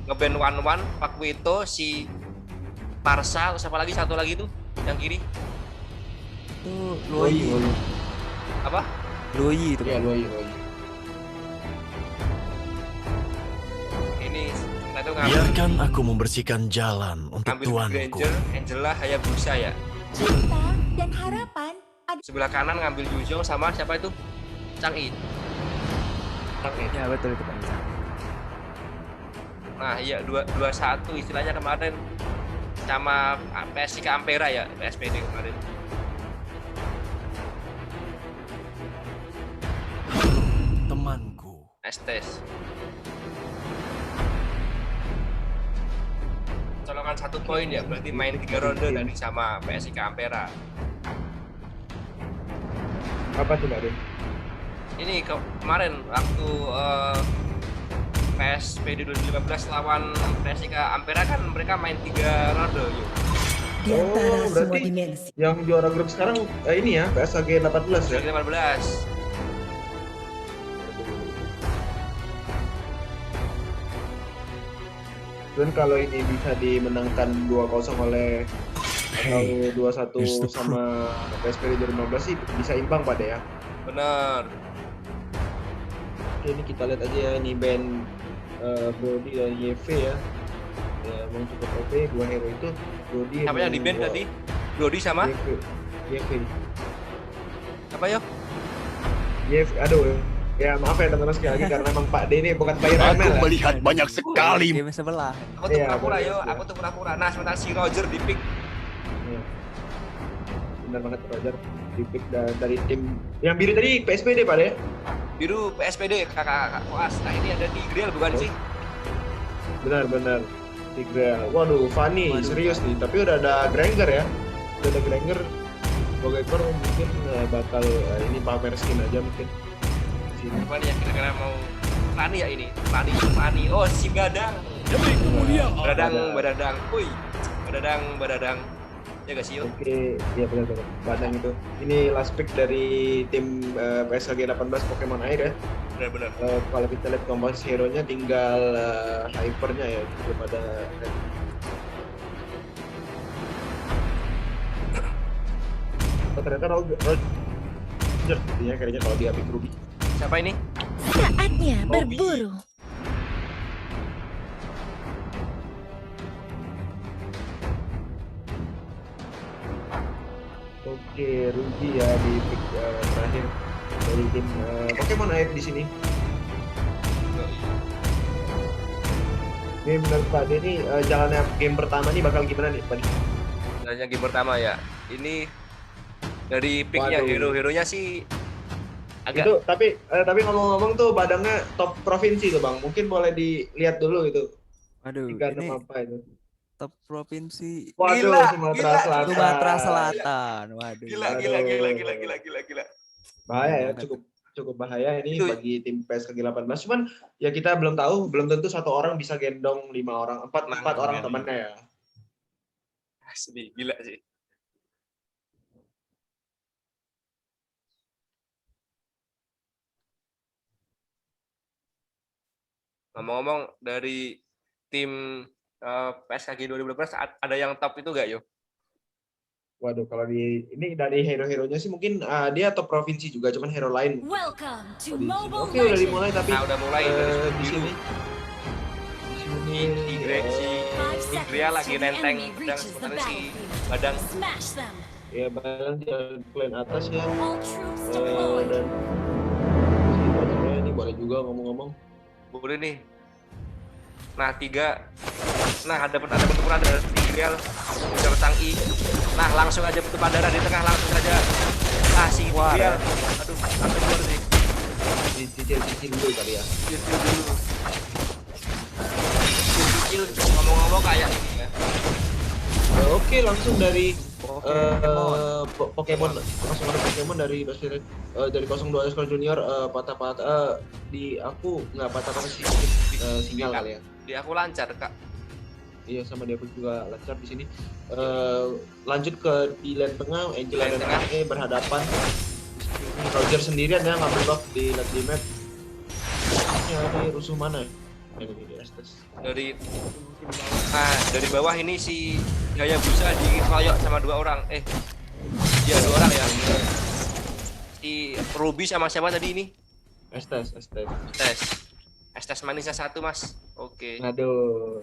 ngeband One One, Pak Wito, si Parsa, siapa lagi satu lagi tuh yang kiri Tuh Luoyi. apa? Luoyi itu. Iya, Bang. Luoyi. Ini kita tuh ngambil Biarkan aku membersihkan jalan untuk tuanku. Granger, Angela, Hayabusa ya. Cinta dan harapan ada Sebelah kanan ngambil Yuzhong sama siapa itu? Chang'e. Ya betul itu Bang. Nah iya 2-1 istilahnya kemarin sama PSIK Ampera ya, PSPD kemarin. Temanku. Estes. Colongan 1 poin ya, berarti main 3 ronde tadi sama PSIK Ampera. Apa tuh, Mbak Den? Ini kemarin waktu PSPD 2015 lawan PSIK Ampera kan mereka main 3 ronde yuk. di antara semua berarti dimensi. yang juara grup sekarang ini ya, PSAG 18 ya? 18. Dan kalau ini bisa dimenangkan 2-0 oleh atau Hey, 2-1 here's the sama PSPD 2015 sih bisa imbang pada ya. Bener. Oke, ini kita lihat aja ya, ini band Brody dan YV ya. Ya, emang cukup OP, dua hero itu Brody Siapa yang di band tadi? Brody sama YV. apa yo? YV, aduh. Ya maaf ya teman-teman sekali lagi karena emang Pak D ini bukan player Aku ML ya. melihat banyak sekali. Game sebelah. Aku tuh Iya, pura-pura bener, yo, iya. aku tuh pura-pura. Nah, sementara si Roger di pick Iya. Benar banget Roger di pick dari tim yang biru tadi PSPD Pak D. biru PSPD kakak koas. Nah, ini ada di Grill bukan sih? Benar. Tigreal. Waduh, Fanny serius nih. Tapi udah ada Granger ya. Udah ada Granger. Bogekor mungkin bakal ini pamer skin aja mungkin. Sini. Apa nih yang kira-kira mau Fani ya ini? Fani. Oh, si Badang. Badadang. Wih. Badadang. Ya gak sih yo? Oke, iya benar. Badang itu. Ini last pick dari tim PSAG 18 Pokemon Air ya. Benar-benar. Kalau kita lihat komposisi hero-nya tinggal hypernya ya, belum ada. Oh, ternyata Roger sepertinya kayaknya kalau dia pick Ruby. Siapa ini? Saatnya Bobby. berburu. Oke, Ruby ya di pick terakhir dari tim Pokemon Air di sini. Ini menurut Pak Denny jalannya game pertama nih bakal gimana nih Pak? Sebenarnya game pertama ya. Ini dari picknya Waduh. hero-heronya sih agak Itu tapi ngomong-ngomong tuh Badangnya top provinsi tuh Bang. Mungkin boleh dilihat dulu itu. Waduh, Tiga ini apa itu? top provinsi Waduh, Gila, Sumatera gila. Selatan. Sumatera Selatan. Waduh. gila. Bahaya ya, Banget. cukup bahaya ini Itu- bagi tim PSKG 18. Cuman ya kita belum tahu, belum tentu satu orang bisa gendong 5 orang, empat Nah, orang iya. temannya ya. Asli, gila sih. Ngomong-ngomong dari tim PSKG 2012 ada yang top itu gak yo? Waduh, kalau ini dari hero-heronya sih mungkin dia top provinsi juga, cuman hero lain. Welcome to Di sini. Mobile Oke, udah Legends. dimulai tapi Nah udah mulai dari di biru. sini. Di sini Si Gria lagi nenteng pedang sementara si Badang Smash them. ya Balang di klan atas ya. All troops Dan deployed. si Rogernya ini boleh juga ngomong-ngomong. boleh nih. Nah 3. Nah ada pertempuran ada si Gria Ujar Chang'e. Nah langsung aja penutupan darah di tengah langsung saja. Ah si Gria. Aduh sampai keluar sih. Cicil dulu kali ya. Cicil dulu. Cicil ngomong-ngomong kayak ini ya. Oke, langsung dari Pokemon. langsung ada Pokemon dari dari 02 Sekolah Junior patah-patah di aku nggak patah-patah sih sinyal kali ya. Di aku lancar kak. Iya sama dia pun juga lancar di sini. Lanjut ke di lane tengah, Angela Lane dan tengah. AE berhadapan. Roger sendirian ya ngambil buff di lane di map. Ya ini rusuh mana? Ini Estes. Dari dari bawah ini si Hayabusa dikeroyok sama 2 orang. Iya 2 orang ya. Si Ruby sama siapa tadi ini? Estes. Estes manisnya 1 mas. Oke. Aduh.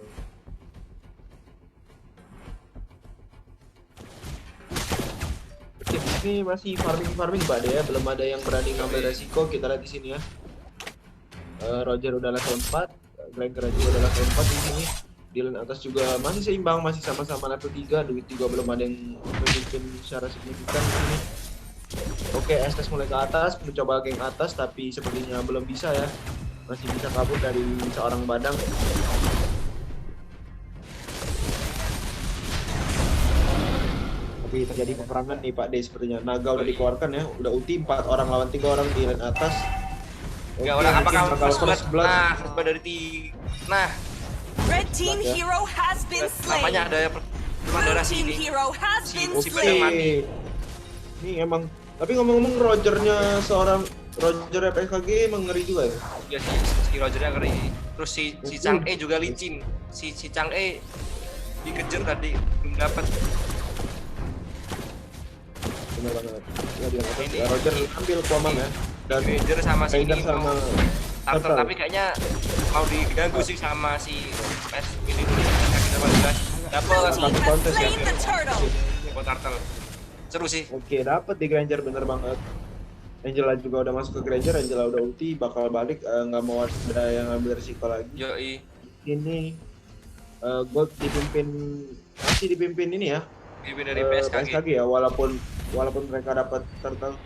Oke, ini masih farming Pak De ya, belum ada yang berani ngambil resiko. Kita lihat di sini ya. Roger udah level 4, Gregor juga udah level 4 di sini. Di lane atas juga masih seimbang, masih sama-sama level 3. Duit juga belum ada yang memimpin secara signifikan di sini. Oke, Estes mulai ke atas, mencoba geng atas tapi sepertinya belum bisa ya. Masih bisa kabur dari seorang Badang. Tapi terjadi peperangan nih Pak D sepertinya. Naga udah dikeluarkan ya, udah ulti 4 orang lawan 3 orang di lane atas. Enggak orang apakah first blood. first blood dari Nah, Red team hero has been slain. namanya ada Blue darah team sini. hero has been Si Oke. Badang mati. Ini emang, tapi ngomong-ngomong Rogernya seorang Roger FSKG emang ngeri juga ya. Ya si Rogernya ngeri. Terus si Chang E juga licin. Si Chang E dikejar tadi belum dapat. Benar banget. Ya, di atas. Ini. Ya, Roger ambil Kuamang ya. Dan Ranger sama si Raider ini sama Turtle, Turtle. tapi kayaknya mau diganggu sih sama si PS ini dulu. Dapat Team has kontes ya. slain the turtle. buat Turtle. Seru sih. Oke, dapet di Granger bener banget. Angela juga udah masuk ke Granger, Angela udah ulti, bakal balik, nggak mau ada yang ambil resiko lagi. Yoi. Ini Gold masih dipimpin ini ya, Pimpin dari PSKG. PSKG ya, walaupun mereka dapat turtle.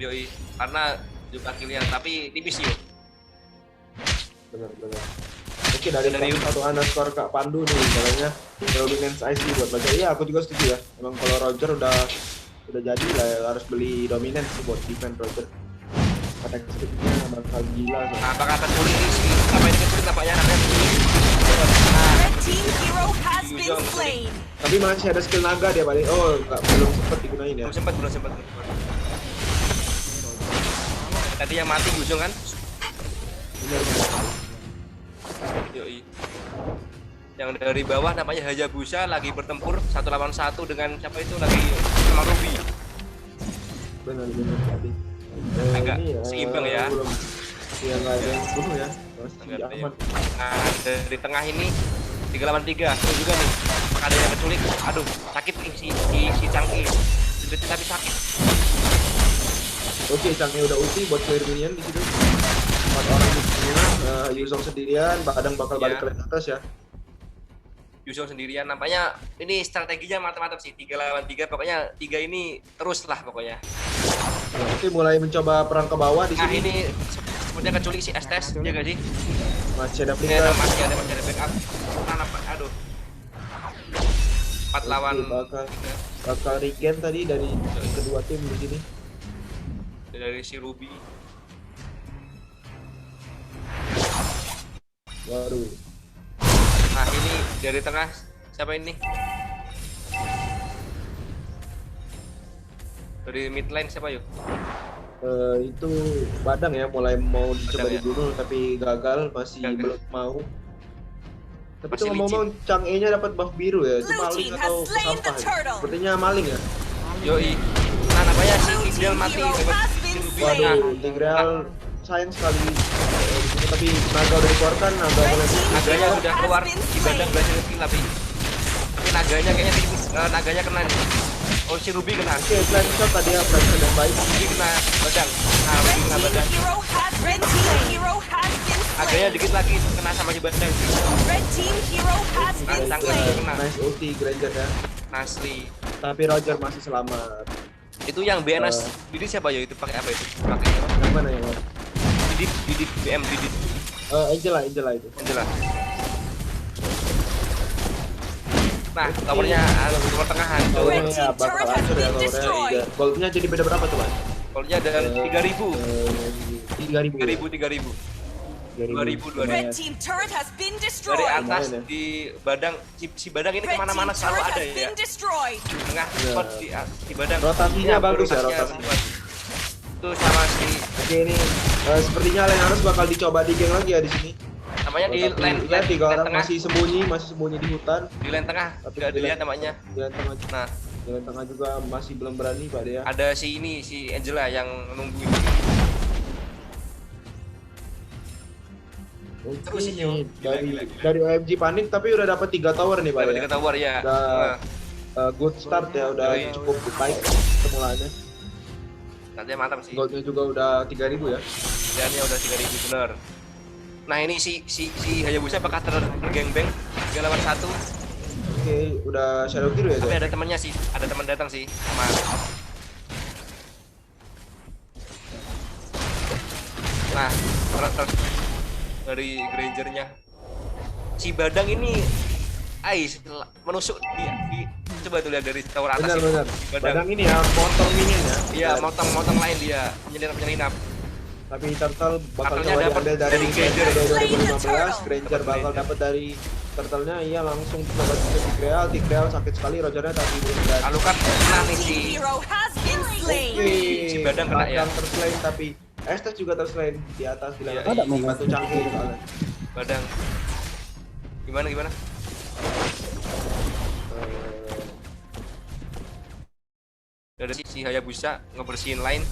Yoi. Karena juga kalian tapi tipis yuk. Bener. Oke, dari satu underscore Kak Pandu nih, katanya Dominance IC buat baca. Iya, aku juga setuju ya. Emang kalau Roger udah jadi lah, harus beli Dominance sih buat defend Roger. Attack speed-nya bakal gila. Nah, apakah akan sulit sih? Apa ini kesulit nampaknya namanya sulit. Red team hero has been slain. Tapi masih ada skill naga dia balik. Oh, belum sempet digunain ya. Belum sempat. Tadi yang mati di ujung kan? Bener. Yoi. Yang dari bawah namanya Hayabusa lagi bertempur 1 lawan 1 dengan siapa itu lagi sama Ruby. Bener tadi. Agak Ini, seimbang ya. Belum. Ya nggak ada yang bunuh ya. Masih Enggak ada aman. Nah, dari tengah ini 3 lawan 3. Itu juga nih. Ada yang keculik. Aduh, sakit nih si Chang'e. Sedikit tapi sakit. Oke, Chang'e udah ulti buat clear minion di situ. 4 orang di sini. Yuzong sendirian, Badang bakal balik ke atas ya. Yuzong sendirian nampaknya ini strateginya mantap-mantap sih 3 lawan 3 pokoknya 3 ini terus lah pokoknya. Oke, mulai mencoba perang ke bawah di Nah sini. ini sepertinya keculik si Estes ya gak sih? Masih ada Ini flicker. masih ada backup. Nah, nampak aduh. 4 lawan Bakal regen tadi dari kedua tim di sini. dari si Ruby. Waduh. Nah ini dari tengah siapa ini? Dari mid lane siapa yuk? Itu Badang ya, mulai mau dicoba Badang ya? dibunuh tapi gagal, masih Gagal. belum mau. Tapi Masih tuh ngomong Chang'e-nya dapat buff biru ya, itu Blue maling team atau has slain sampah the ya? turtle. Sepertinya maling ya. Yoi. Nah namanya si Blue Tigreal team mati hero dapat has si been Ruby. slain. Nah, Waduh, Tigreal sayang sekali di sini, tapi naga udah dikeluarkan, naga Red mulai team naganya hero sudah has keluar been di badan slain. berhasil kill tapi naganya kayaknya naganya kena nih. Oh si Ruby kena. Oke, plan shot tadi ya, plan shot yang baik. Ruby kena badan. Nah Red Ruby kena team badan. hero has been slain. Naganya dikit lagi kena sama si badan. Red team hero has been Nice, slain. Nice ulti Granger ya. Asli. Tapi Roger masih selamat. Itu yang BNS Didit siapa ya itu pakai apa itu? Pakai Yang mana yang mana? Didit BM Didit. Angela itu. Jelas. Nah, towernya tower tengah hancur. Towernya ya bakal hancur ya towernya. Goldnya jadi beda berapa tuh, Mas? Goldnya ada 3.000. 3.000. 3.000. 2.000. Red team turret has been Dari destroyed. atas Lumayan ya. di badang si badang ini Red team kemana-mana selalu turret ada has ya. been destroyed. Tengah Iya. spot di badang. Rotasinya bagus ya, rotasinya rotasinya. kuat. Itu sama si Oke, ini sepertinya Lenares bakal dicoba di geng lagi ya di sini. Namanya di Tapi lane, ya tiga lane orang tengah. masih sembunyi di hutan. Di lane tengah. Tapi Gak di dilihat lane- namanya. Jalan tengah, Nah, jalan tengah juga masih belum berani Pak Dea. ada si ini, si Angela yang nungguin. Terus ini, Yo. Gila, dari gila, gila. dari OMG panik tapi udah dapat 3 tower nih Pak Dapat ya. 3 tower ya. Udah Nah, good start ya, udah Yoi. cukup baik semulanya. nanti mantap sih. Goldnya juga udah 3000 ya. Dannya udah 3000 bener. Nah ini si Hayabusa apakah tergengbeng 3 lawan 1? Oke, udah shadow kill ya. Tapi Zak? ada temannya sih, ada teman datang sih. Sama. Nah, dari Grangernya. Si Badang ini menusuk di coba tuh lihat dari tower atas Benar itu. benar. Si Badang ini ya motong minion ya. Iya, motong lain dia, menyelinap. Tapi Turtle bakal Turtle-nya coba dapat diambil dari dari Granger. Granger 2015. Dapat Granger bakal Granger. dapat dari Turtle-nya, iya langsung coba ke Tigreal sakit sekali Rogernya tapi belum dan. Lalu kan nah nih si Team hero has been slain. Si Badang kena ya. Terslain tapi Estes juga terslain di atas di Iya, ada iya. batu cangkir soalnya. Badang. Gimana? Eh, Dari si Hayabusa ngebersihin line.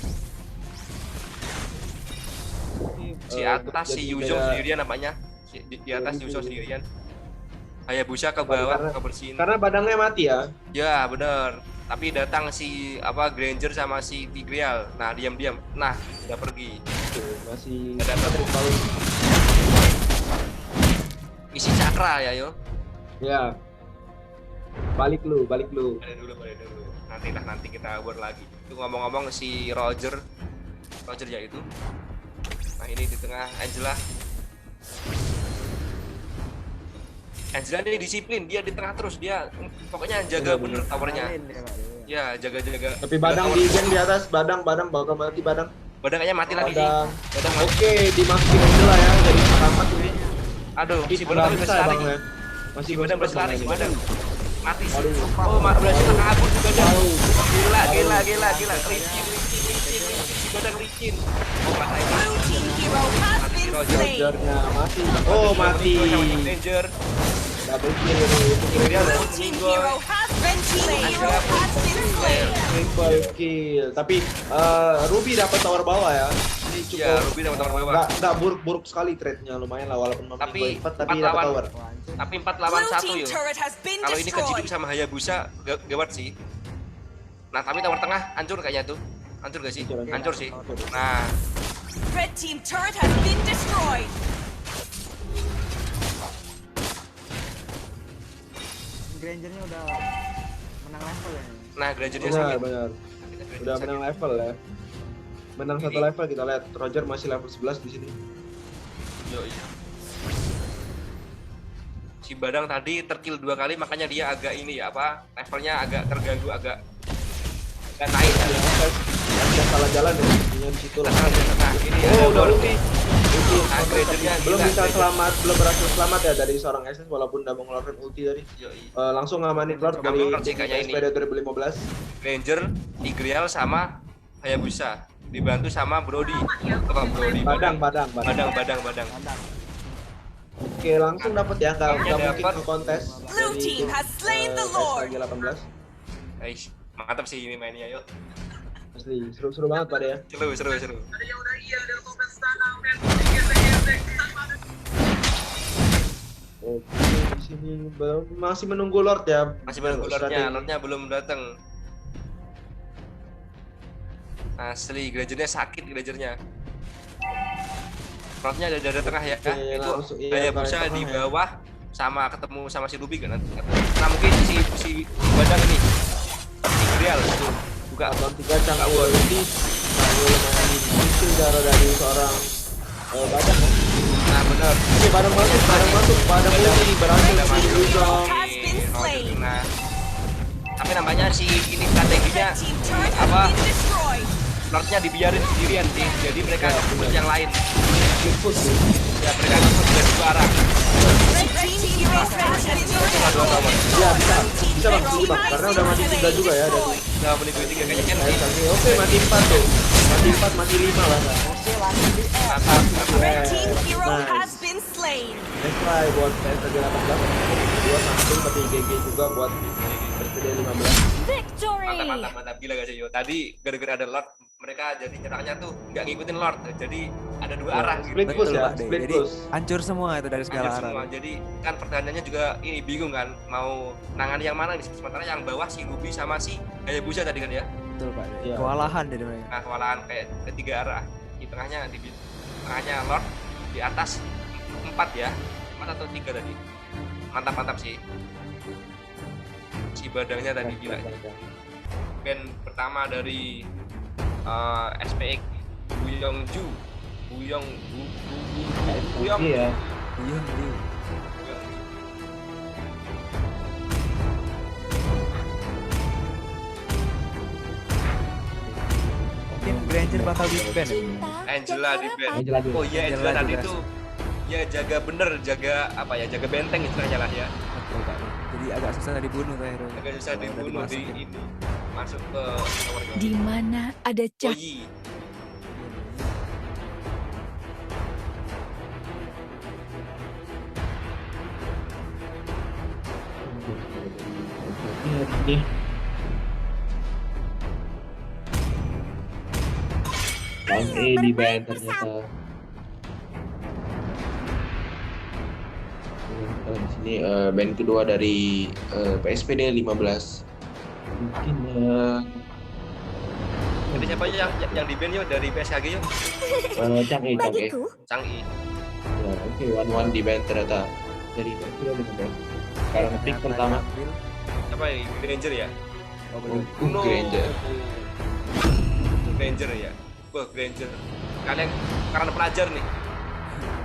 Si atas si jadi Yuzong kayak- sendirian namanya. Di atas Gitu. Yuzong sendirian. Hayabusa ke bawah Karena- kebersihin. Karena badangnya mati ya. Ya bener. Tapi datang si Granger sama si Tigreal. Nah diam-diam. Nah udah pergi. Tuh, masih Nggak dapat. kalau Isi cakra ya yo. ya. Balik lu. Boleh dulu. Nanti kita buat lagi. Itu ngomong-ngomong si Roger ya itu. Nah ini di tengah Angela ini disiplin, dia di tengah terus, dia pokoknya jaga bener towernya. Ya jaga. Tapi badang di geng di atas, badang bakal mati badang. Badang kayaknya mati lagi sih. Badang. Badang mati. Oke, dimasukin aja lah ya jadi selamat ini. Aduh, si Nggak Badang tapi bisa berlari. Bang, ya. Masih Si Badang bisa, berlari, Bang, si ini. Badang. Mati sih. Aduh. Oh, berhasil kabur si Badang. Gila. Licin. Si Badang licin. Oh, mata ini. Blue team hero has been slain. Rogernya mati. Oh, mati. Danger. Double kill ini. Tigreal Blue team hero has been slain. Hero has been slain. Triple kill. Tapi Ruby dapat tower bawah ya. Ini cukup. Ya, Ruby dapat tower bawah. Nggak buruk sekali trade-nya, lumayan lah walaupun Tapi 4 tapi 4 dapat lawan. tower. Tapi 4 lawan Blue 1 team yo. turret has been Kalau ini keciduk destroyed. sama Hayabusa gawat sih. Nah, tapi tower tengah hancur kayaknya tuh. Hancur gak sih? Hancur. Hancur sih. Nah, Red team turret has been destroyed. Grangernya udah menang level ya. nah Grangernya Benar, sakit. benar. Udah menang level ya. Menang satu Ini. level kita lihat. Roger masih level 11 di sini. Iya. Si Badang tadi terkill 2 kali makanya dia agak ini ya apa? Levelnya agak terganggu, agak naik. Ada salah jalan ya, intinya di situ lah. Nah, ini Oh, ada udah Lord. Ruby. Nah, Grangernya Belum gila, bisa Granger. selamat, belum berhasil selamat ya dari seorang SS walaupun udah mengeluarkan ulti tadi. Yoi. Langsung ngamanin Lord Ngambil dari Lord sih kayaknya ini. SPD 2015. Granger, Tigreal sama Hayabusa dibantu sama Brody. Apa Brody? Badang. Badang. Oke, langsung dapat ya, nggak mungkin Dapat. ke kontes. Blue team has slain the Lord. SKG 18. Guys, mantap sih ini mainnya yuk. Asli, seru banget pada ya. Seru. Oke, di sini masih menunggu Lord ya. Masih menunggu Strategi. Lordnya belum datang. Asli, Grangernya sakit Grangernya. Lordnya ada di tengah ya. Oke, Itu langsung, iya, Hayabusa tengah di ya. bawah sama ketemu sama si Ruby kan. Nah mungkin si Badang ini Tigreal itu buka Abang 3 cangkul ulti. Lalu lumayan dikecil cara dari seorang Badang ya. Nah benar. Oke, Badang masuk ulti berhasil Badang di masuk. Yuzong. Has been slain. Nah, tapi nampaknya si ini strateginya Red team turret has apa? been destroyed. Lordnya dibiarin sendirian sih, jadi mereka ngebut yang lain. Bigfoot sih. Ya mereka ngebut dari dua arah. Red team hero has been destroyed. Ya bisa Bang, sini Bang, karena udah mati 3 juga ya dari Nah menit 3 kayaknya kan sih. Oke, mati 4 tuh. Mati 4, mati 5 lah. Kak. Mantap. Red team hero has been slain. slain. Next try buat PSG 18, kedua samping tapi GG juga buat PSG 15. Victory. Mantap gila gak sih yo. Tadi gara-gara ada Lord mereka jadi nyerangnya tuh nggak ngikutin Lord. Jadi ada dua arah gitu. Split push ya, Pak De. split Jadi push. hancur semua itu dari segala Hancur arah. semua. Jadi kan pertanyaannya juga ini bingung kan mau nangani yang mana nih, sementara yang bawah si Ruby sama si Hayabusa tadi kan ya. Betul Pak De. Iya. Kewalahan dari mereka. Nah, kewalahan kayak ketiga arah. Di tengahnya Lord, di atas 4 ya. 4 atau 3 tadi. Mantap sih. Si badangnya tadi gila. Band pertama dari SPX Buyongju. Buyong. Iya. Iya. Tim Granger bakal di ban ya. Angela di band. Angela juga. Oh iya, Angela Angela tadi juga. tuh ya jaga bener, jaga apa ya, jaga benteng istilahnya lah ya. Betul, Pak De. Jadi agak susah dibunuh tuh hero. Agak susah Kalau udah dibunuh di dimasukin. ini. Masuk ke tower Di mana ada cahaya. Oyi. Ini Bang E di band ternyata. Kita di sini band kedua dari PSPD 15. Mungkin Jadi siapa yang di band yuk dari PSKG yuk? Chang E. Changi. Ya, oke, one di band ternyata dari PSPD 15. Sekarang pick pertama. Apa ini? Granger ya? Oh, belum. Uno. Granger. Granger ya. Wah, Granger. Kalian karena pelajar nih.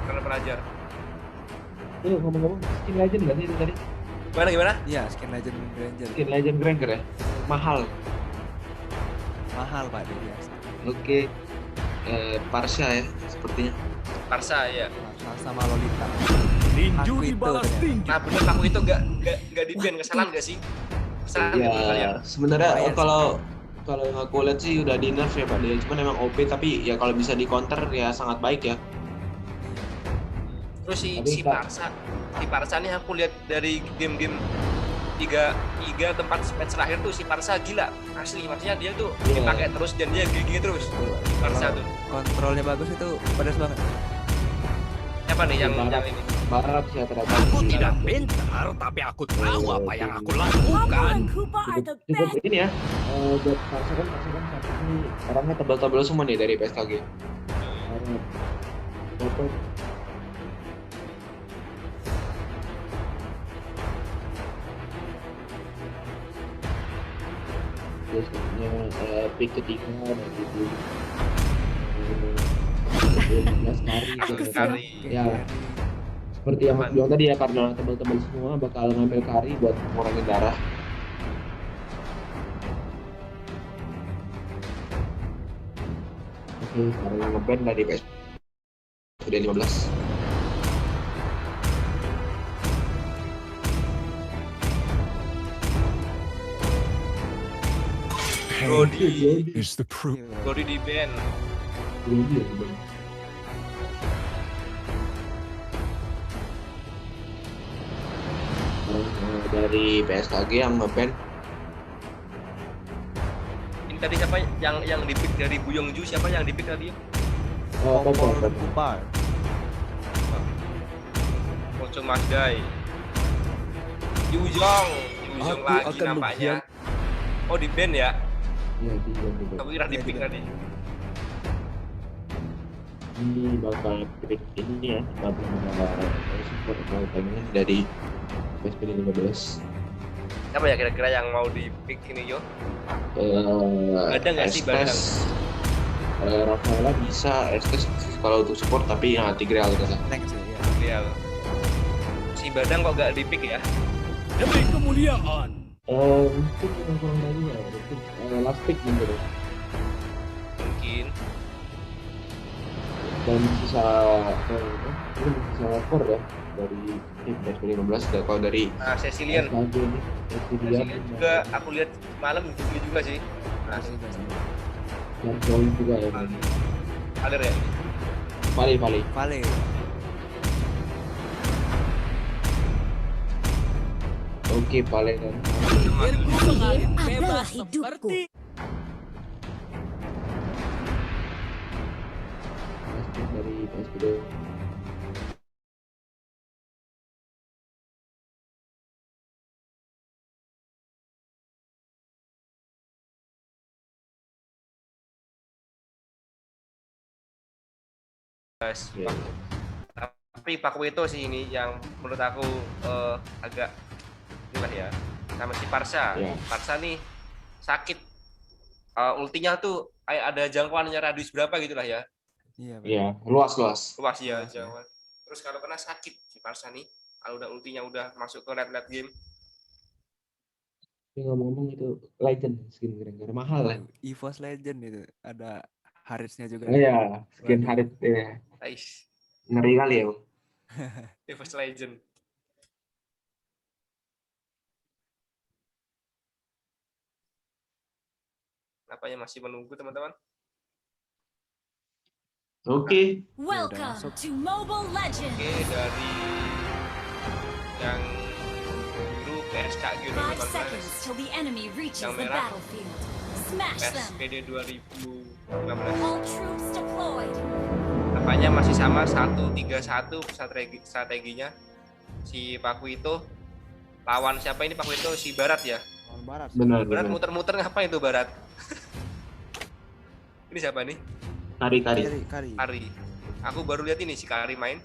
Karena pelajar. Ngomong-ngomong skin legend nggak sih itu tadi? Gimana? Iya, skin legend Granger. Skin legend Granger ya? Mahal. Mahal Pak De biasa. Oke. Parsha ya sepertinya. Parsa ya. Sama Lolita. Tinju Aku itu dibalas ternyata. tinju. Nah, bener aku itu enggak di band, kesalahan enggak sih? Kesalahan nggak menurut kalian? Ya, sebenarnya Lumayan kalau yang aku lihat sih udah di nerf ya Pak dia. Cuman emang OP tapi ya kalau bisa di counter ya sangat baik ya. Terus Tapi si Parsa nih aku lihat dari game-game tiga tempat match terakhir tuh si Parsa gila asli, maksudnya dia tuh Iya. dipakai terus dan dia gigi terus. Parsa tuh Kontrolnya bagus itu pedas banget. apa nih yang Barat. ini? Barat sih ternyata. Aku tidak pintar, tapi aku tahu apa yang aku lakukan. Papa and Koopa are the Cukup best. ini ya. Buat Parsha kan saat ini orangnya tebal-tebal semua nih dari PSKG. Dapat biasanya pick ketiga dari itu 15 kari Kari. ya seperti yang aku bilang tadi ya, karena teman-teman semua bakal ngambil kari buat ngurangin darah. Oke, sekarang ngeband dari PS udah 15. Brody Is the proof. Brody di band. Iya, Bang. Dari PSKG yang ngeband Ini tadi siapa yang di pick dari Buyongju, siapa yang di pick tadi? Popor. Kupar. Mocho Masdai. Yuzong Aku lagi akan nampaknya. Oh di band ya? Iya, di Aku kira di pick tadi. ini bakal pick ini ya, bakal support mau pengen dari PSPD 15. Siapa ya kira-kira yang mau di pick ini yo? Ada nggak sih Estes, Rafaela bisa, Estes kalau untuk support tapi ya Tigreal gitu. Tank sih ya. Dia si Badang kok gak di pick ya? Demi kemuliaan. Mungkin yang kurang lagi ya, mungkin last pick gitu. Mungkin. Dan sisa core ya dari tim PSPD 15. Dan kalau dari Nah, Cecilian. SKG ini, Cecilian juga aku lihat malam juga sih. Nah, yang join juga ya. Alir ya. Vale. Vale. Oke, paling kan. Pikirku mengalir Adalah bebas hidupku. seperti Dari PSD. Guys, Iya. tapi Paku itu sih ini yang menurut aku agak gimana ya, sama si Parsa. Iya. Parsa nih sakit. Ultinya tuh kayak ada jangkauannya radius berapa gitu lah ya. Iya, Pak. Iya, luas. Luas ya Luas, ya. jangkauan. Terus kalau kena sakit si Parsa nih, kalau udah ultinya udah masuk ke late game. Tapi ngomong-ngomong itu legend skin Granger mahal lah. EVOS Legend itu ada Haritsnya juga. Iya, skin Waduh. Harit ya. Ais, Ngeri kali ya. Bang. First Legend. Apanya masih menunggu teman-teman? Oke, Welcome masuk. to Mobile Legends. Oke, dari yang biru PSK gitu 5 seconds till the enemy reaches Yang the merah. battlefield. Smash them. SPD 2015. All troops deployed. Apanya masih sama 1-3-1 strateginya. Si Paku itu lawan siapa ini? Paku itu si Barat ya. Lawan Barat. benar. Barat muter-muter ngapain itu Barat? Ini siapa nih? Kari. Kari. Ari. Aku baru lihat ini si Kari main.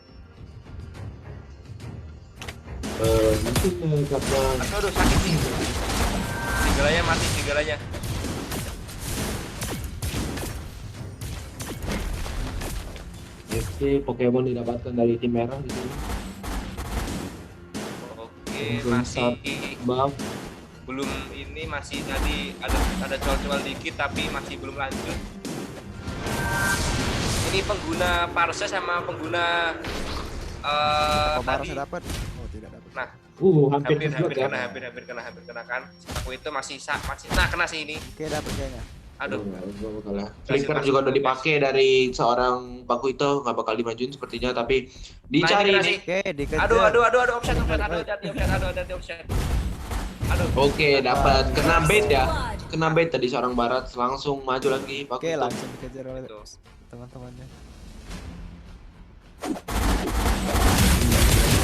Mungkin karena Aduh sakit nih. Segalanya mati segalanya. FC Pokemon didapatkan dari tim merah di sini. Oke, Belum masih Buff. belum ini masih tadi ada col-col dikit tapi masih belum lanjut. Ini pengguna Parsa sama pengguna Apa tadi. Barasnya dapat? Oh, tidak dapat. Nah, Hampir hampir ya. kena kan. Aku itu masih nah kena sih ini. Oke, dapat kayaknya. Aduh. Flicker juga udah dipakai dari seorang Paku itu, nggak bakal dimajuin sepertinya, tapi dicari Nah, ini nih. Oke, dikejar. Aduh, offset, hati offset. Aduh. Oke, dapat kena bait ya. Blood. Kena bait tadi seorang Barat, langsung maju lagi Paku Oke, itu. langsung dikejar oleh Tuh. teman-temannya.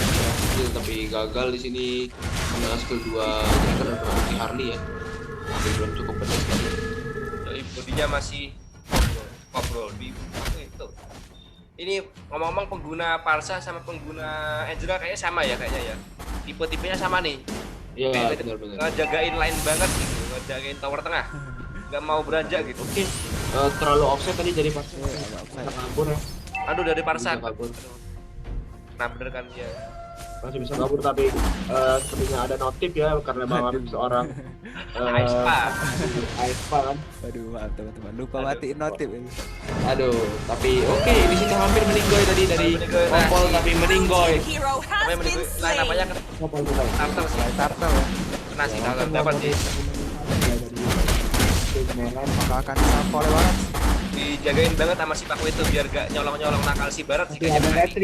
Berhasil, tapi gagal di sini kena skill 2 Dragon dan ulti Harley ya. Tapi belum cukup pedas lagi. Jadi bodinya masih bro di itu. Ini ngomong-ngomong pengguna Parsa sama pengguna Angela kayaknya sama ya kayaknya ya. Tipe-tipenya sama nih. Iya, benar-benar. Ngejagain line banget gitu, ngejagain tower tengah. Nggak mau beranjak gitu. Oke, terlalu offset tadi jadi pas Oke, agak offside. kabur ya. Aduh dari Parsa. Bisa kabur. Nah bener kan dia. Masih bisa kabur tapi sepertinya ada notif ya karena bawain seorang Aispa. Aispa kan. Waduh, maaf teman-teman. Lupa Aduh. matiin notif ini. Aduh, tapi oke di sini hampir meninggoy tadi dari Meninggoy. Popol Nah, tapi meninggoy. Hero Apa has yang been lain slain. apanya Popol bukan. Turtle sih. Turtle ya. Kena sih Turtle dapat sih. Maka akan disampol oleh Barat. Dijagain banget sama si Paku itu biar gak nyolong-nyolong nakal si Barat sih Tapi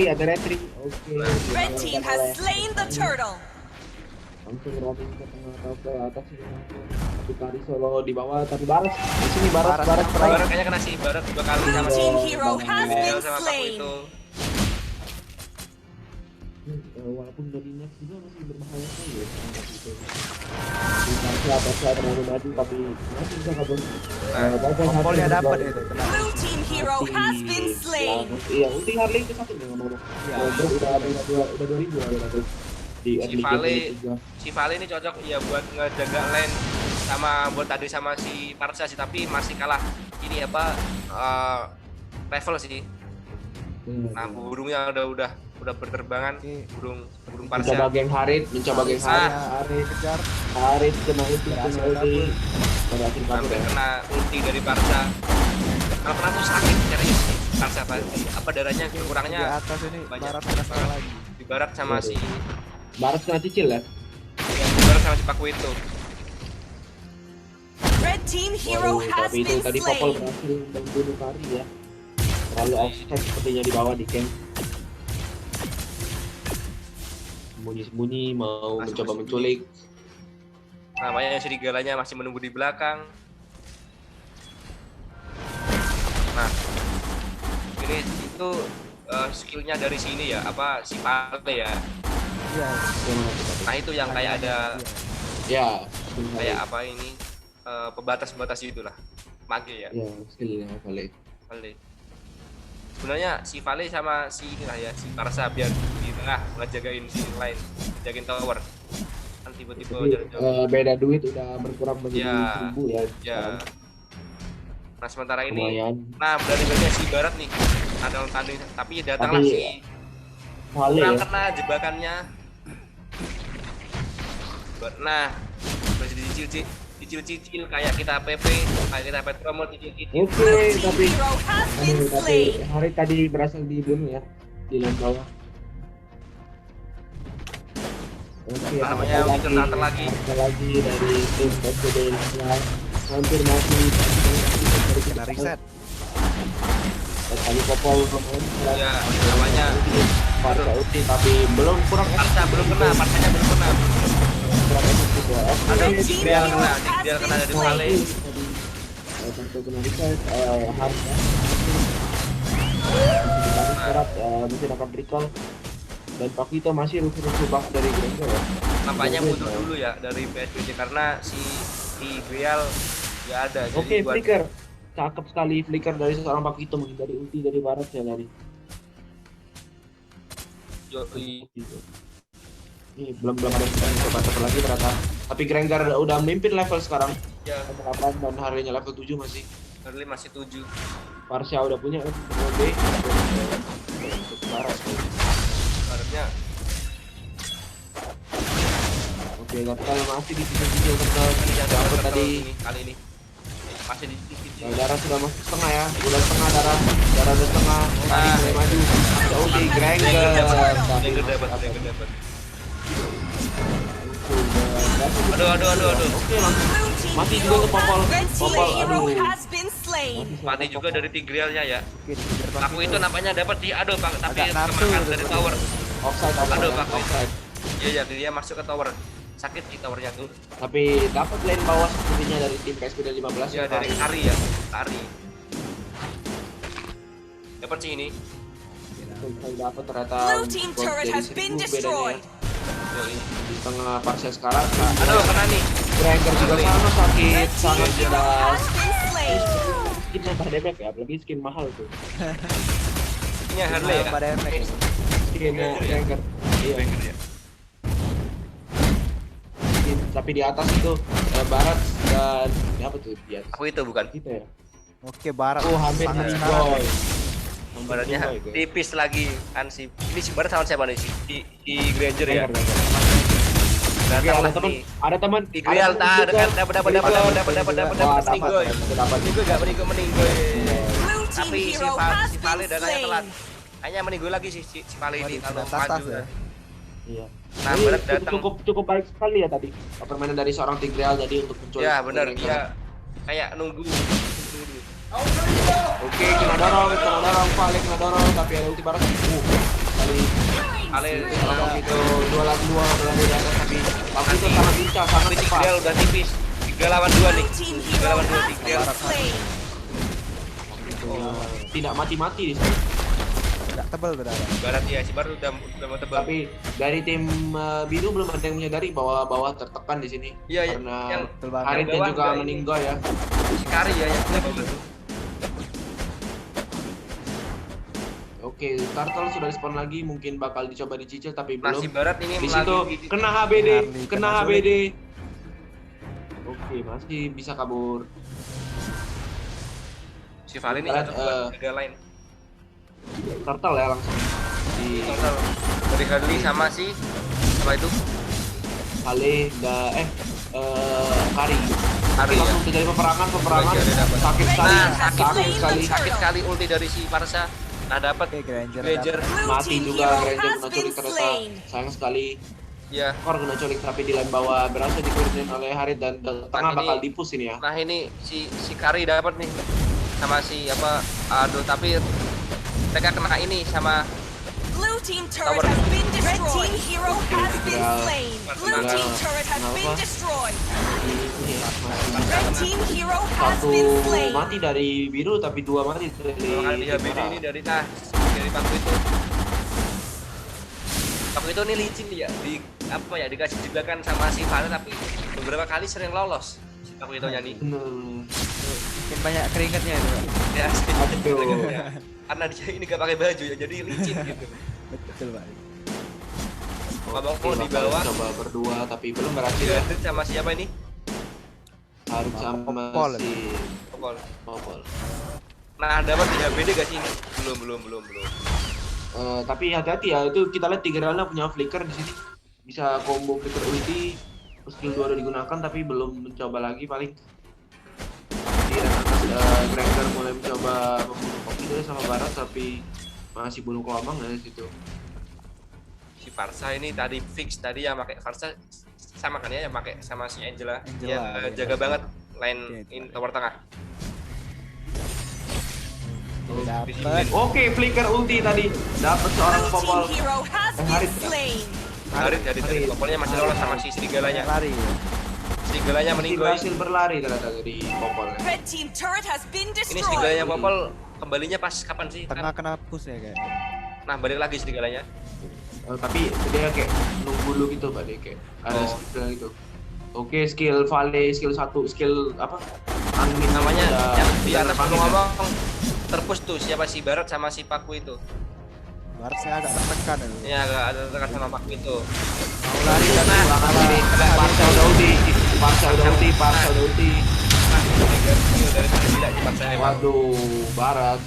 ada retri. Oke. Red team has slain the turtle. Langsung rolling ke tengah atau ke atas sih. Tapi Kari Solo di bawah tapi Barat di sini Barat Barat. Barat kayaknya kena si Barat 2 kali sama si Team hero has Bel been sama Paku slain. itu. walaupun dari net juga masih berbahaya kan ya itu. Bisa terlalu maju tapi masih bisa kabur. Popolnya dapat itu. Kena. Blue team hero has been slain. Iya, ulti Harley itu satu nih ngomong. Iya. Udah 2000 ya udah. Di Si Vale ini cocok ya buat ngejaga lane sama buat tadi sama si Parsa sih tapi masih kalah ini apa level sih. Nah burungnya udah berterbangan. Oke. burung mencoba Parsa. geng Harit, Harit kejar. Harit kena ulti, Berhasil kena ulti. kabur. Berhasil kabur Sampai ya. kena ulti dari Parsa. Kalau kena tuh sakit serius sih. Parsa apa darahnya Di kurangnya atas ini banyak. Barat kena sekali lagi. di barat sama si Barat kena cicil ya. di barat sama si Paku itu. Red team hero Waduh, has tapi itu been tadi Popol slain. berhasil membunuh Kari ya. Terlalu offset sepertinya di bawah di camp. Sembunyi-sembunyi mau Masuk mencoba sembunyi. menculik Namanya serigalanya masih menunggu di belakang. Nah, ini itu skillnya dari sini ya, apa si Pale ya. Iya. Nah itu yang kayak ada Ya, kayak apa ini pembatas-pembatas itulah. Mage ya. ya skillnya Vale. Vale. Sebenarnya si Vale sama si inilah ya, si Parsa biar di tengah ngejagain si lain, jagain tower. Kan tipe-tipe Tapi jauh. beda duit udah berkurang menjadi Ya. 1000 ya. Ya. Nah sementara ini, Lumayan. nah dari bagian si Barat nih ada tanding, tapi datanglah Tapi, si Vale kurang ya. kena jebakannya. Nah, masih dicicil kayak kita PP, kayak kita Petromol cicil-cicil. Oke, Blue team tapi hero has been tapi slain. hari tadi berhasil dibunuh ya di lane bawah. Oke, Namanya ada Winter Hunter lagi. Ada lagi dari tim SPD yang hampir mati. Kena reset. Tadi Popol lumayan. Ya, namanya Parsa ulti tapi belum kurang Parsa belum kena, Parsanya belum kena. kurang efektif ya. Ada Blue team Digreal hero kena, has Digreal kena been dari slain. Vale. Satu kena reset harus ya. Berat bisa dapat recall dan Pakito masih rusuh buff dari Granger ya. Nampaknya butuh dulu ya dari PSBC karena si Digreal nggak ada. Oke, buat- flicker. Cakep sekali flicker dari seorang Pakito menghindari ulti dari barat ya lari. Yoi. Gitu. Ini belum ada yang bisa coba lagi ternyata. Tapi Granger udah memimpin level sekarang. Ya, 8 dan harinya level 7 masih. early masih 7. Parsha udah punya OB. Untuk barat. Baratnya Oke, tapi masih di sisi untuk ini yang dapat tadi. kali ini masih di Nah, darah sudah masuk setengah ya, udah setengah darah udah setengah, tadi mulai maju, ada ulti Granger, Granger dapat. Aduh. Oke langsung, Blue team mati juga hero tuh Popol, red team hero aduh, has been slain. Mati juga dari Tigrealnya ya. Oke, dikejar Aku Pakito. itu nampaknya dapat di aduh Pak, tapi Agak nafsu kemakan gitu, dari Bro. tower. offside, Aduh, ya, Pak. offside. Iya, dia masuk ke tower. Sakit di towernya tuh. Tapi dapat lane bawah sepertinya dari tim PSP 15 Ya dari Kari ya, Kari. Dapat sih ini. dapat ternyata Blue team gold turret dari has 1000 been bedanya ya. destroyed. Yoi. Di tengah Parsha sekarang, nah, Aduh, kena nih. Granger juga sama sakit, Red sangat team hero jelas. has been slain. Skin nambah damage ya, apalagi skin mahal tuh. Ini Harley ya. Pada efek. Skinnya Granger. Iya. Granger ya. Tapi di atas itu barat dan apa tuh di atas Aku itu bukan. kita ya. Oke, barat. Oh hampir Sangat di sekarang. boy. Baratnya tipis lagi kan si ini si Barat sama siapa nih sih? Di Granger ya. Oke, Datang ada lah teman, nih. ada teman. Tigreal ada teman juga. dapat Wah, dapat, meninggoy. dapat. Meninggoy enggak meninggoy. Blue team Tapi si hero has si been Vale dananya slain. telat. Kayaknya meninggoy lagi si Vale ini Waduh, kalau kena tas maju. ya. Iya. Nah, Ini Barat datang. cukup baik sekali ya tadi. Permainan dari seorang Tigreal jadi untuk menculik. Ya benar Granger. dia kayak nunggu. Oke, kena dorong, Vale kena dorong, tapi ada ulti barat. Kali Ale kalau gitu 2 lawan 2 berada di atas tapi itu sangat lincah, sangat tapi cepat. Tigreal udah tipis. 3 lawan 2 nih. Blue team 3 hero lawan 2 has Tigreal. been slain. Tidak mati-mati di sini. Enggak tebel tuh darah. Barat ya, si Barat udah mau tebal. Tapi dari tim biru belum ada yang menyadari bahwa bawah tertekan di sini. Iya, Karena yang betul banget. Harit Yang bawah juga juga ini. meninggal ya. si Kari ya yang udah bagus tuh. Oke, Turtle sudah spawn lagi, mungkin bakal dicoba dicicil tapi Nah, belum. si Barat ini Di situ lagi kena HBD, Harley, kena kena HBD. Oke, masih bisa kabur. si Vale ini Barat, satu buat tiga lain. Turtle ya langsung di Total dari Harley sama si apa itu? Hale Kari. Kari Tapi ya. langsung terjadi peperangan Iya, dia dapat. sakit sekali, Nah, sakit sekali. ulti dari si Parsa. Nah, dapat Oke, Granger. Granger. Blue Mati team juga hero Granger has kena been culik ternyata. slain. Sayang sekali. Ya. Kor kena culik tapi di lane bawah berhasil dikurin oleh Harit dan tengah ini- bakal dipus ini ya. Nah, ini si Kari dapat nih sama si apa? Aduh, tapi mereka kena ini sama Blue team turret Tower. has been destroyed. Red team hero has been Tinggal slain. Blue tinggal team turret has been apa? destroyed. Ini ya, masih Red team hero has satu been slain. mati dari biru tapi dua mati dari Dua kali dia BD merah. ini dari Paku itu. Paku itu nih licin ya, di apa ya, dikasih jebakan sama si Valen tapi beberapa kali sering lolos si Paku itu nih. Bener. Mungkin banyak keringatnya itu, Pak. Ya, Aduh. karena dia ini gak pakai baju ya, jadi licin gitu. Betul, Pak. Abang Oke, di bakal bawah coba berdua tapi belum berhasil ya. diganti sama siapa ini? Harus sama Popol. si Popol. Popol. Nah, dapat 3 BD gak sih ini? Belum. Tapi hati-hati ya, itu kita lihat Tigralnya punya flicker di sini. Bisa combo flicker ulti, skill 2 udah digunakan tapi belum mencoba lagi paling. Di atas Granger mulai mencoba membunuh Koki dari sama Barat tapi masih bunuh kelompok dari situ. Si Farsa ini tadi fix tadi yang pakai Farsa sama kan ya, yang pakai sama si Angela. Dia Angela, jaga iya. banget line Oke, in tower tengah. Dapat. Oke, flicker ulti tadi dapat seorang Blue Popol. team hero has been Harit. slain. Harit dari Popolnya masih lolos sama si Serigalanya. Lari ya. Serigalanya Masih meninggoy. berhasil berlari ternyata dari Popol. Red team turret has been Ini destroyed. Serigalanya Popol kembalinya pas kapan sih? Tengah kena push ya kayak. Nah, balik lagi Serigalanya. Tapi dia kayak nunggu dulu gitu Pak, dia kayak ada Oh. skill gitu. Oke, skill Vale, skill 1, skill apa? Angin Namanya udah- yang di udah atas angin aku ya. ngomong terpush tuh siapa si Barat sama si Paku itu. Baratnya agak tertekan itu. Ini agak ada tekan sama Paku itu. Mau lari dan Belakang kiri, Parsa udah ulti, Parsa udah ulti, Parsa udah ulti. Nah, ini dari tadi tidak cepat saya. Waduh, Barat.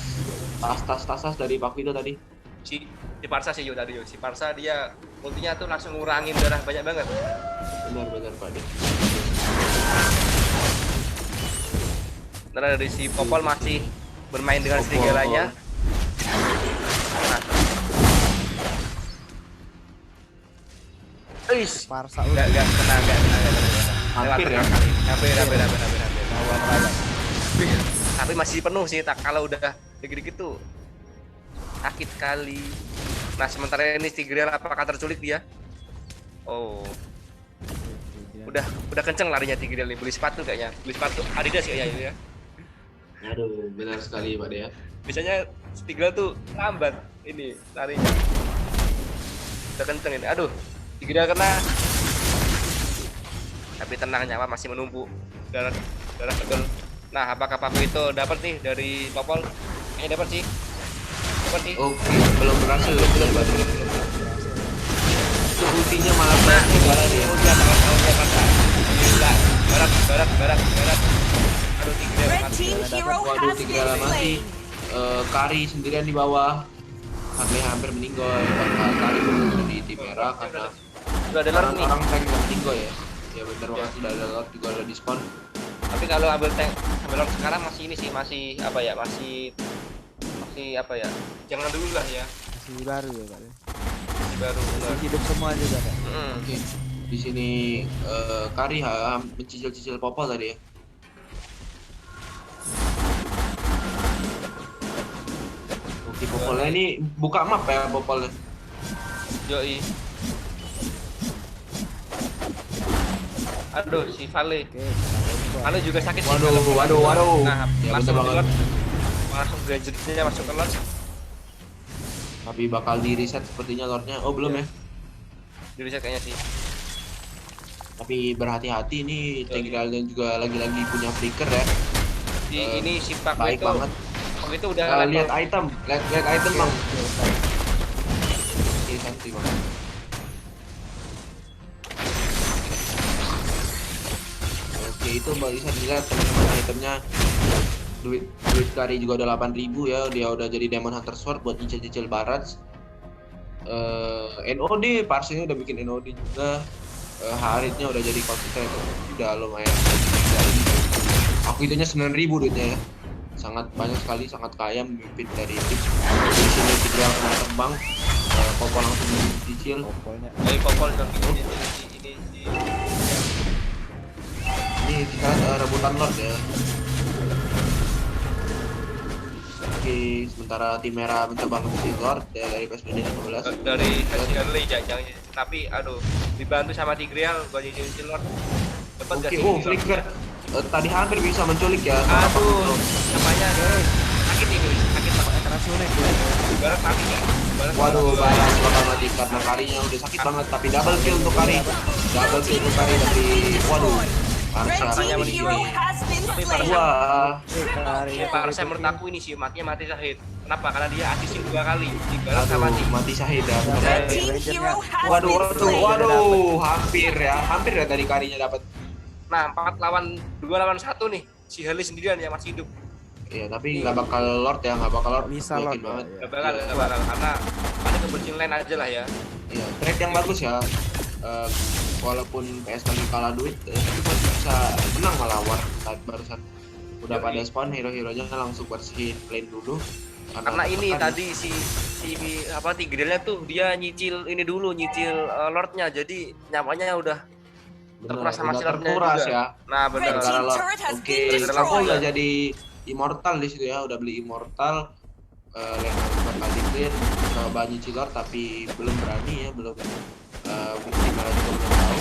Tas dari Paku itu tadi. Si Parsa sih tadi yo. Si Parsa dia ultinya tuh langsung ngurangin darah banyak banget. Benar Pak. Karena dari si Popol masih bermain dengan Popol. Serigalanya. Nah. Eish. Parsa Enggak kena. Hampir ya. Hampir. lawan raga. Tapi masih penuh sih, tak kalau udah dikit-dikit tuh sakit kali. Nah, sementara ini Tigreal apakah terculik dia? Oh, udah kenceng larinya Tigreal nih. Beli sepatu kayaknya. Beli sepatu Adidas kayaknya itu ya. Aduh, benar sekali Pak ya. Biasanya Tigreal tuh lambat ini larinya. Udah kenceng ini. Aduh, Tigreal kena. Tapi tenang, nyawa masih menumpuk. Darah tebal. Nah, apakah Paku itu dapat nih dari Popol? Kayaknya dapat sih. Oke, belum berhasil. Itu ultinya malah berhasil jalan ya. Udah tahu. Gila. Barat. Aduh, Tigreal Red mati. team hero Waduh, has been Tigreal mati. slain. Kari sendirian di bawah. Hampir meninggal. Kari sudah di tim merah karena Udah ada lord nih. orang tank yang meninggal ya. Ya benar banget, sudah ada lord juga ada diskon. Tapi kalau ambil lord sekarang masih ini sih, masih apa ya? Masih apa ya? Jangan dulu lah ya. Masih baru ya, Pak. Masih baru. Masih hidup semua juga, Pak. Oke. Di sini Kari mencicil-cicil Popol tadi ya. Oke, Popolnya ini buka map ya Popolnya. Yoi. Aduh, si Vale. Oke. Vale juga sakit sih. Waduh. Nah, Ya, masuk bener ke banget. lord. Langsung gadgetnya masuk ke lord. Tapi bakal di reset sepertinya lordnya. Oh belum ya. Di reset kayaknya sih. Tapi berhati-hati ini Tigreal dan juga lagi-lagi punya flicker ya. Ini si Paku Baik itu. banget. Paku itu udah Lihat item, lihat item bang. Oke, santai bang. Oke, itu bisa dilihat teman-teman itemnya. Duit Kari juga udah 8.000 ya. Dia udah jadi Demon Hunter Sword buat cicil-cicil Barat. NOD, Parsanya udah bikin NOD juga. Haritnya udah jadi konsisten, udah lumayan. Aku itunya 9.000 duitnya ya. Sangat banyak sekali, sangat kaya memimpin dari tim. Di sini Tigreal kena terbang. Popol langsung dicicil. Popolnya. dari Popol dan ini. Ini kita rebutan Lord ya. Oke, sementara tim merah mencoba nge Lord ya, dari PSBD 15. Dari Early jangan, tapi aduh dibantu sama Tigreal gua nyicil Lord. Cepet gak Oke, sih? oh flicker. Tadi hampir bisa menculik ya. Aduh, namanya sakit ini, sakit banget. Rasunek ya. Barat mati nih. Waduh, Baras bakal mati karena karinya udah sakit banget, tapi double kill untuk kari. Double kill untuk kari dari waduh. Red Parsa. team hero has been slain. Wah, Ya, Parsa menurut aku ini sih mati Syahid. Kenapa? Karena dia asisin 2 kali. Di Barat sama aduh, mati. mati Syahid ya. Red team hero has Waduh, been waduh, slain. waduh, hampir ya tadi karinya dapat. Nah, 2 lawan 1 nih. Si Harley sendirian yang masih hidup. Iya, tapi nggak bakal Lord ya, nggak bakal Lord. Bisa Yakin Lord, banget. ya. Gak bakal karena ada kebersihan lain aja lah ya. Iya, trade yang bagus ya. Walaupun PS lagi kalah duit, itu masih bisa menang malah war saat barusan udah pada spawn hero-heronya langsung bersihin lane dulu. Karena ini tadi si Tigrealnya tuh dia nyicil Lordnya, jadi nyamanya udah terkuras sama si Lordnya terkuras juga. ya. Nah benar. Red team turret has Oke, been Lord destroyed. udah jadi immortal di situ ya, udah beli immortal. Lane bakal di clear, coba nyicil Lord tapi belum berani ya, belum bukti malah juga belum tahu.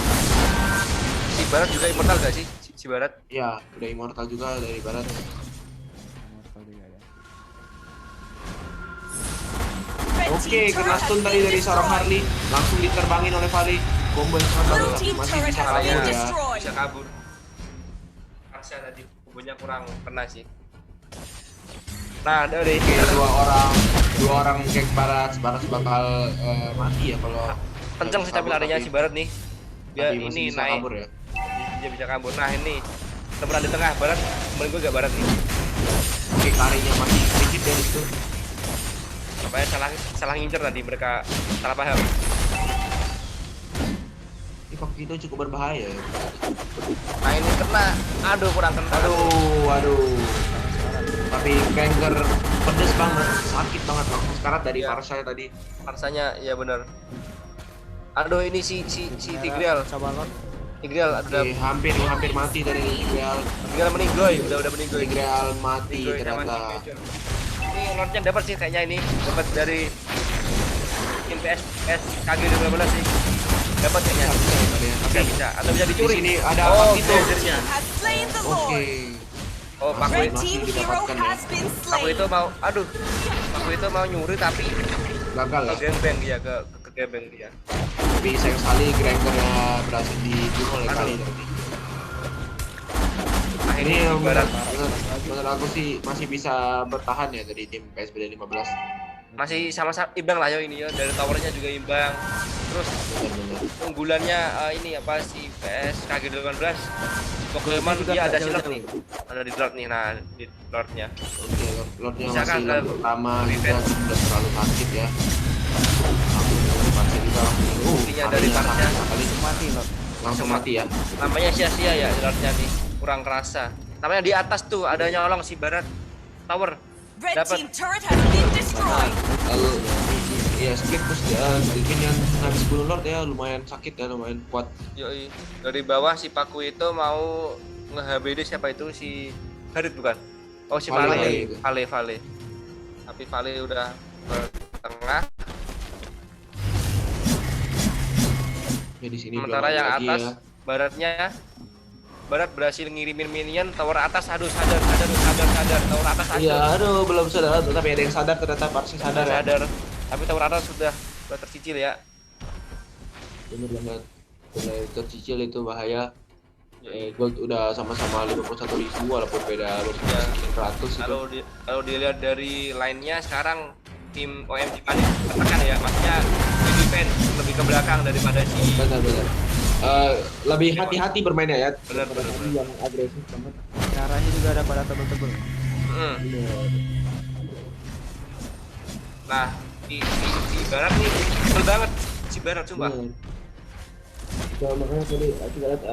Si Barat juga immortal gak sih? Si Barat? Ya, udah immortal juga dari barat. Red Oke, team kena turret stun has tadi been dari seorang destroyed. Harley, langsung diterbangin oleh Vali. Combo yang sangat Blue bagus, team masih turret bisa has kabur been ya. destroyed. Bisa kabur. Parsa tadi kubunya kurang kena sih. Nah, dari Oke, dua orang geng barat bakal mati ya kalau kenceng sih tapi larinya si Barat nih. Dia tapi masih ini bisa naik. kabur ya. Dia bisa kabur. Nah, ini teman di tengah Barat, temen gue gak Barat nih. Oke, karinya masih sedikit ya di situ. Apanya salah ngincer tadi, mereka salah paham. Ini kok itu cukup berbahaya ya. Nah, ini kena. Aduh, kurang kena. Aduh. Tapi Granger pedes banget, sakit banget langsung sekarat dari Iya. Parsa tadi. Parsanya ya benar. Aduh, ini si Tigreal. Coba Lord. Tigreal ada Oke, hampir mati dari Tigreal. Tigreal meninggoy, udah meninggoy. Tigreal mati Meninggoy sama ternyata. Tigreal. Ini Lordnya dapat sih kayaknya ini. Dapat dari tim PS KG 12 sih. Dapat kayaknya. Oke, bisa. Atau bisa Di dicuri. sini ada Oh, Pakito. Grendernya. Has slain the Oke. Lord. Oh, Paku Red Masih team hero didapatkan ya. has been Paku slain. itu mau Paku itu mau nyuri tapi Gagal ke ya. gembeng dia ke gembeng dia. Tapi sayang sekali Granger ya berhasil dibunuh oleh Aduh. kali tadi. Nah, Ini ini Barat menurut aku sih masih bisa bertahan ya dari tim PSBD 15. masih sama-sama imbang lah ya ini ya, dari towernya juga imbang. Terus Benar-benar. unggulannya ini apa si PS KG 18 Pokemon juga dia ada nggak si Lord jauh-jauh. nih, ada di Lord nih. Nah, di Lordnya Oke, Lordnya Bisa kan masih ke pertama juga defense. sudah terlalu sakit ya. Parsa juga Buktinya dari karinya Parsa. sakit sekali. Mati Lord. Langsung mati ya. namanya sia-sia ya di Lordnya nih, kurang kerasa. Namanya di atas tuh ada nyolong si Barat tower. Red Dapat. team turret has been destroyed. Lalu ya skip terus ya bikin yang habis bunuh Lord ya lumayan sakit ya, lumayan kuat. Yoi. Dari bawah si Paku itu mau nge-HBD siapa itu, si Harit bukan? Oh si Vale, Vale. Vale. Tapi Vale udah ke tengah. Ya di sini Sementara belum yang lagi atas ya. Barat berhasil ngirimin minion tower atas. Aduh sadar tower atas hancur. Iya, aduh belum sadar, tapi ada yang sadar ternyata Parsa sadar ya. Sadar. Tapi tower atas sudah tercicil ya. Bener banget. Mulai tercicil itu bahaya. Gold udah sama-sama 51.000 walaupun beda Ya. 100 itu. Kalau dilihat dari line-nya sekarang tim OMG paling tertekan ya, maksudnya di defense lebih ke belakang daripada si Benar. Lebih hati-hati bermainnya ya. Benar. Yang agresif banget. Caranya juga ada pada tebel-tebel. Mm. Bener. Nah, si Barat nih kecil banget si Barat sumpah. Bener. So, makanya tadi kita lihat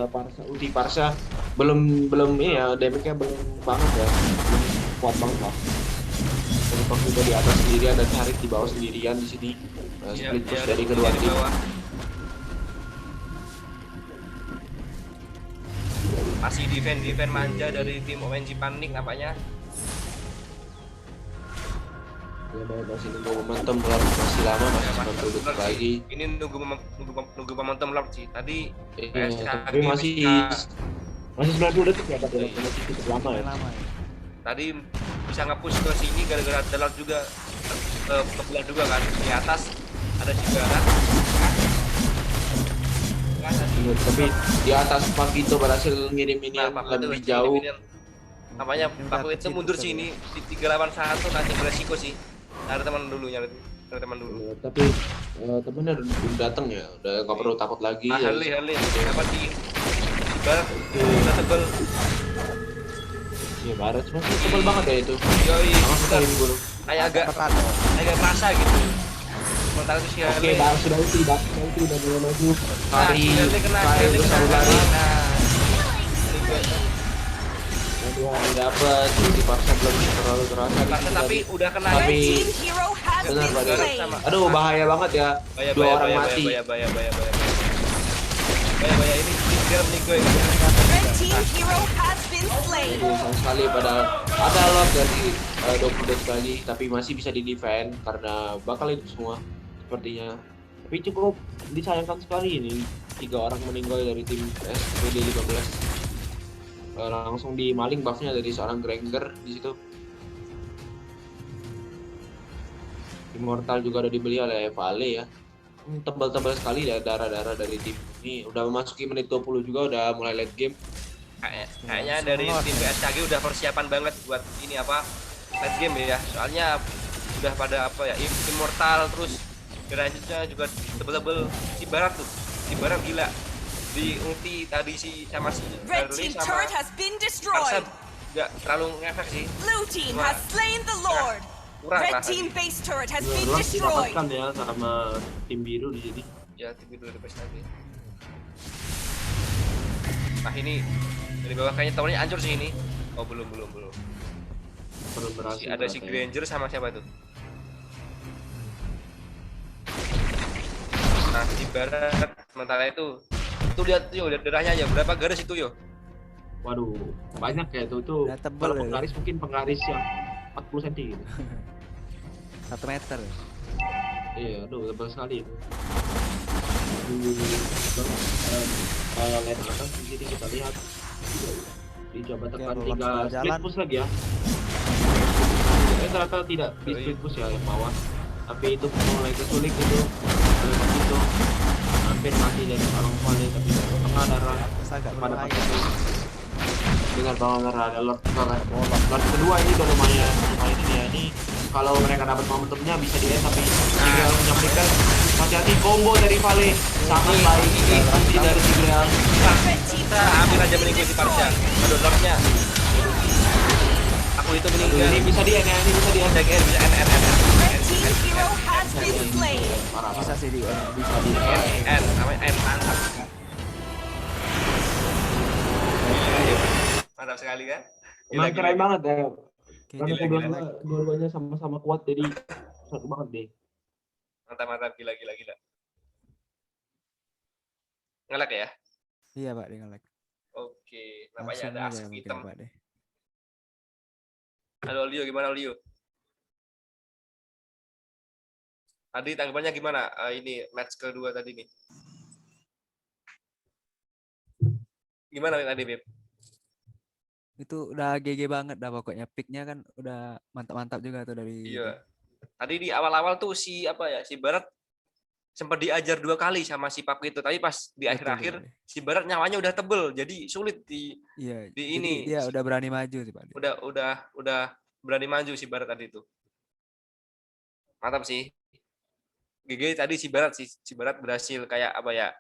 ulti Parsa belum ini ya, damage-nya belum banget ya, belum kuat banget lah. Untuk juga di atas sendirian dan Harit di bawah sendirian di sini. Iya, Split push iya, dari di kedua tim. bawah. Masih defense manja dari tim ONG Panik nampaknya. Ya masih nunggu momentum lah, masih lama, masih Ya, 90 detik bener sih. lagi. Ini nunggu momentum Lord sih. Tadi Iya, tapi masih bisa 90 detik ya, tapi masih cukup lama ya. Lumayan lama ya. tadi bisa nge-push ke sini gara-gara ada Lord juga kebelah juga kan di atas ada juga kan. Kan tadi. Iya, tapi di atas Pak itu berhasil ngirim ini Nah, yang Paku itu lebih jauh. namanya Ini Paku udah itu kecil mundur tuh sih tadi. ini di 3 lawan 1 nanti beresiko sih. Nyari teman dulu. Tapi temennya udah datang ya, udah nggak perlu takut lagi. Ah, Ya. Harley apa di barat udah tebel. Iya, barat masih tebal banget ya itu. Yoi, Sama sekali ini bulu. kayak agak Ketat. kerasa gitu. Sementara itu si Oke, Harley. barat sudah udah mulai maju. Nah, Lari, si Harley kena lari, selalu lari. Nah, Aduh, dapat. Jadi dipaksa belum terlalu terasa. di Paksa, sini tapi tadi. udah kena Tapi- Red team hero has Benar, been Pak. slain. sama. Aduh, bahaya banget ya. Dua orang mati. Bahaya ini tinggal meninggal. Red team hero has been slain. Jadi sayang sekali pada ada lot dari 20 detik lagi, tapi masih bisa di defend karena bakal hidup semua sepertinya. Tapi cukup disayangkan sekali ini 3 orang meninggal dari tim SPD 15. Langsung dimaling buffnya dari seorang Granger di situ. Immortal juga udah dibeli oleh Vale ya. Tebal-tebal sekali ya darah-darah dari tim ini. Udah memasuki menit 20 juga, udah mulai late game. Kayaknya dari tim PSKG udah persiapan banget buat ini apa late game ya. Soalnya udah pada apa ya Immortal terus selanjutnya juga tebel-tebel si Barat tuh. Si Barat gila. Di ulti tadi sama si Red Harley team sama turret has been Arsa destroyed. nggak terlalu ngefek sih. Blue team has slain the Lord. Kurang lah Red team tadi. base turret has been Luas destroyed. didapatkan ya sama tim biru di sini. Ya tim itu lebih lagi. Nah ini dari bawah kayaknya towernya hancur sih ini. Oh belum. Perlu berhasil. Ada si katanya. Granger sama siapa itu? Nah si Barat sementara itu lihat yo lihat darahnya aja berapa garis itu yo. Waduh, banyak ya itu. Udah tebel Kalau ya. penggaris mungkin penggaris yang 40 cm gitu. 1 meter. Iya, aduh tebal sekali itu. Lihat atas di sini kita lihat. Dicoba tekan Oke, tinggal jalan. split push lagi ya. Ternyata tidak di split push ya yang bawah. Tapi itu mulai kesulik itu. Itu hampir mati dari orang Vale tapi tengah darah Agak pada berbahaya. pakai itu. Benar banget ada Lord juga kan. Lord kedua ini udah lumayan ini ya. Ini kalau mereka dapat momentumnya bisa di end tapi tinggal menyampaikan hati-hati combo dari Vale sangat baik nanti dari Tigreal. Nah, kita ambil aja meninggal si Parsha. Aduh Lordnya. Aku itu meninggal. Ini bisa di end ya, ini bisa di end. Jaga bisa N. Red team hero has been slain. Parah. Bisa sih di bisa di N namanya N mantap. Mantap sekali kan? Emang keren banget ya. Oke, Karena gila. dua-duanya sama-sama kuat jadi satu banget deh. Mantap gila. Ngelak ya? Iya, Pak, dengan like. Oke, namanya Langsung ada aja asap mungkin, hitam. Pak deh. Halo Leo, gimana Leo? Tadi tanggapannya gimana? Ini match kedua tadi nih. Gimana tadi, Beb? Itu udah GG banget dah pokoknya. Picknya kan udah mantap-mantap juga tuh dari Iya. Tadi di awal-awal tuh si Barat sempat diajar 2 kali sama si Paku itu, tapi pas di Betul, akhir-akhir Pak, deh. si Barat nyawanya udah tebel, jadi sulit di Iya, di jadi ini. dia udah berani maju sih, Pak. udah berani maju si Barat tadi itu. Mantap sih. GG tadi si Barat berhasil kayak apa ya?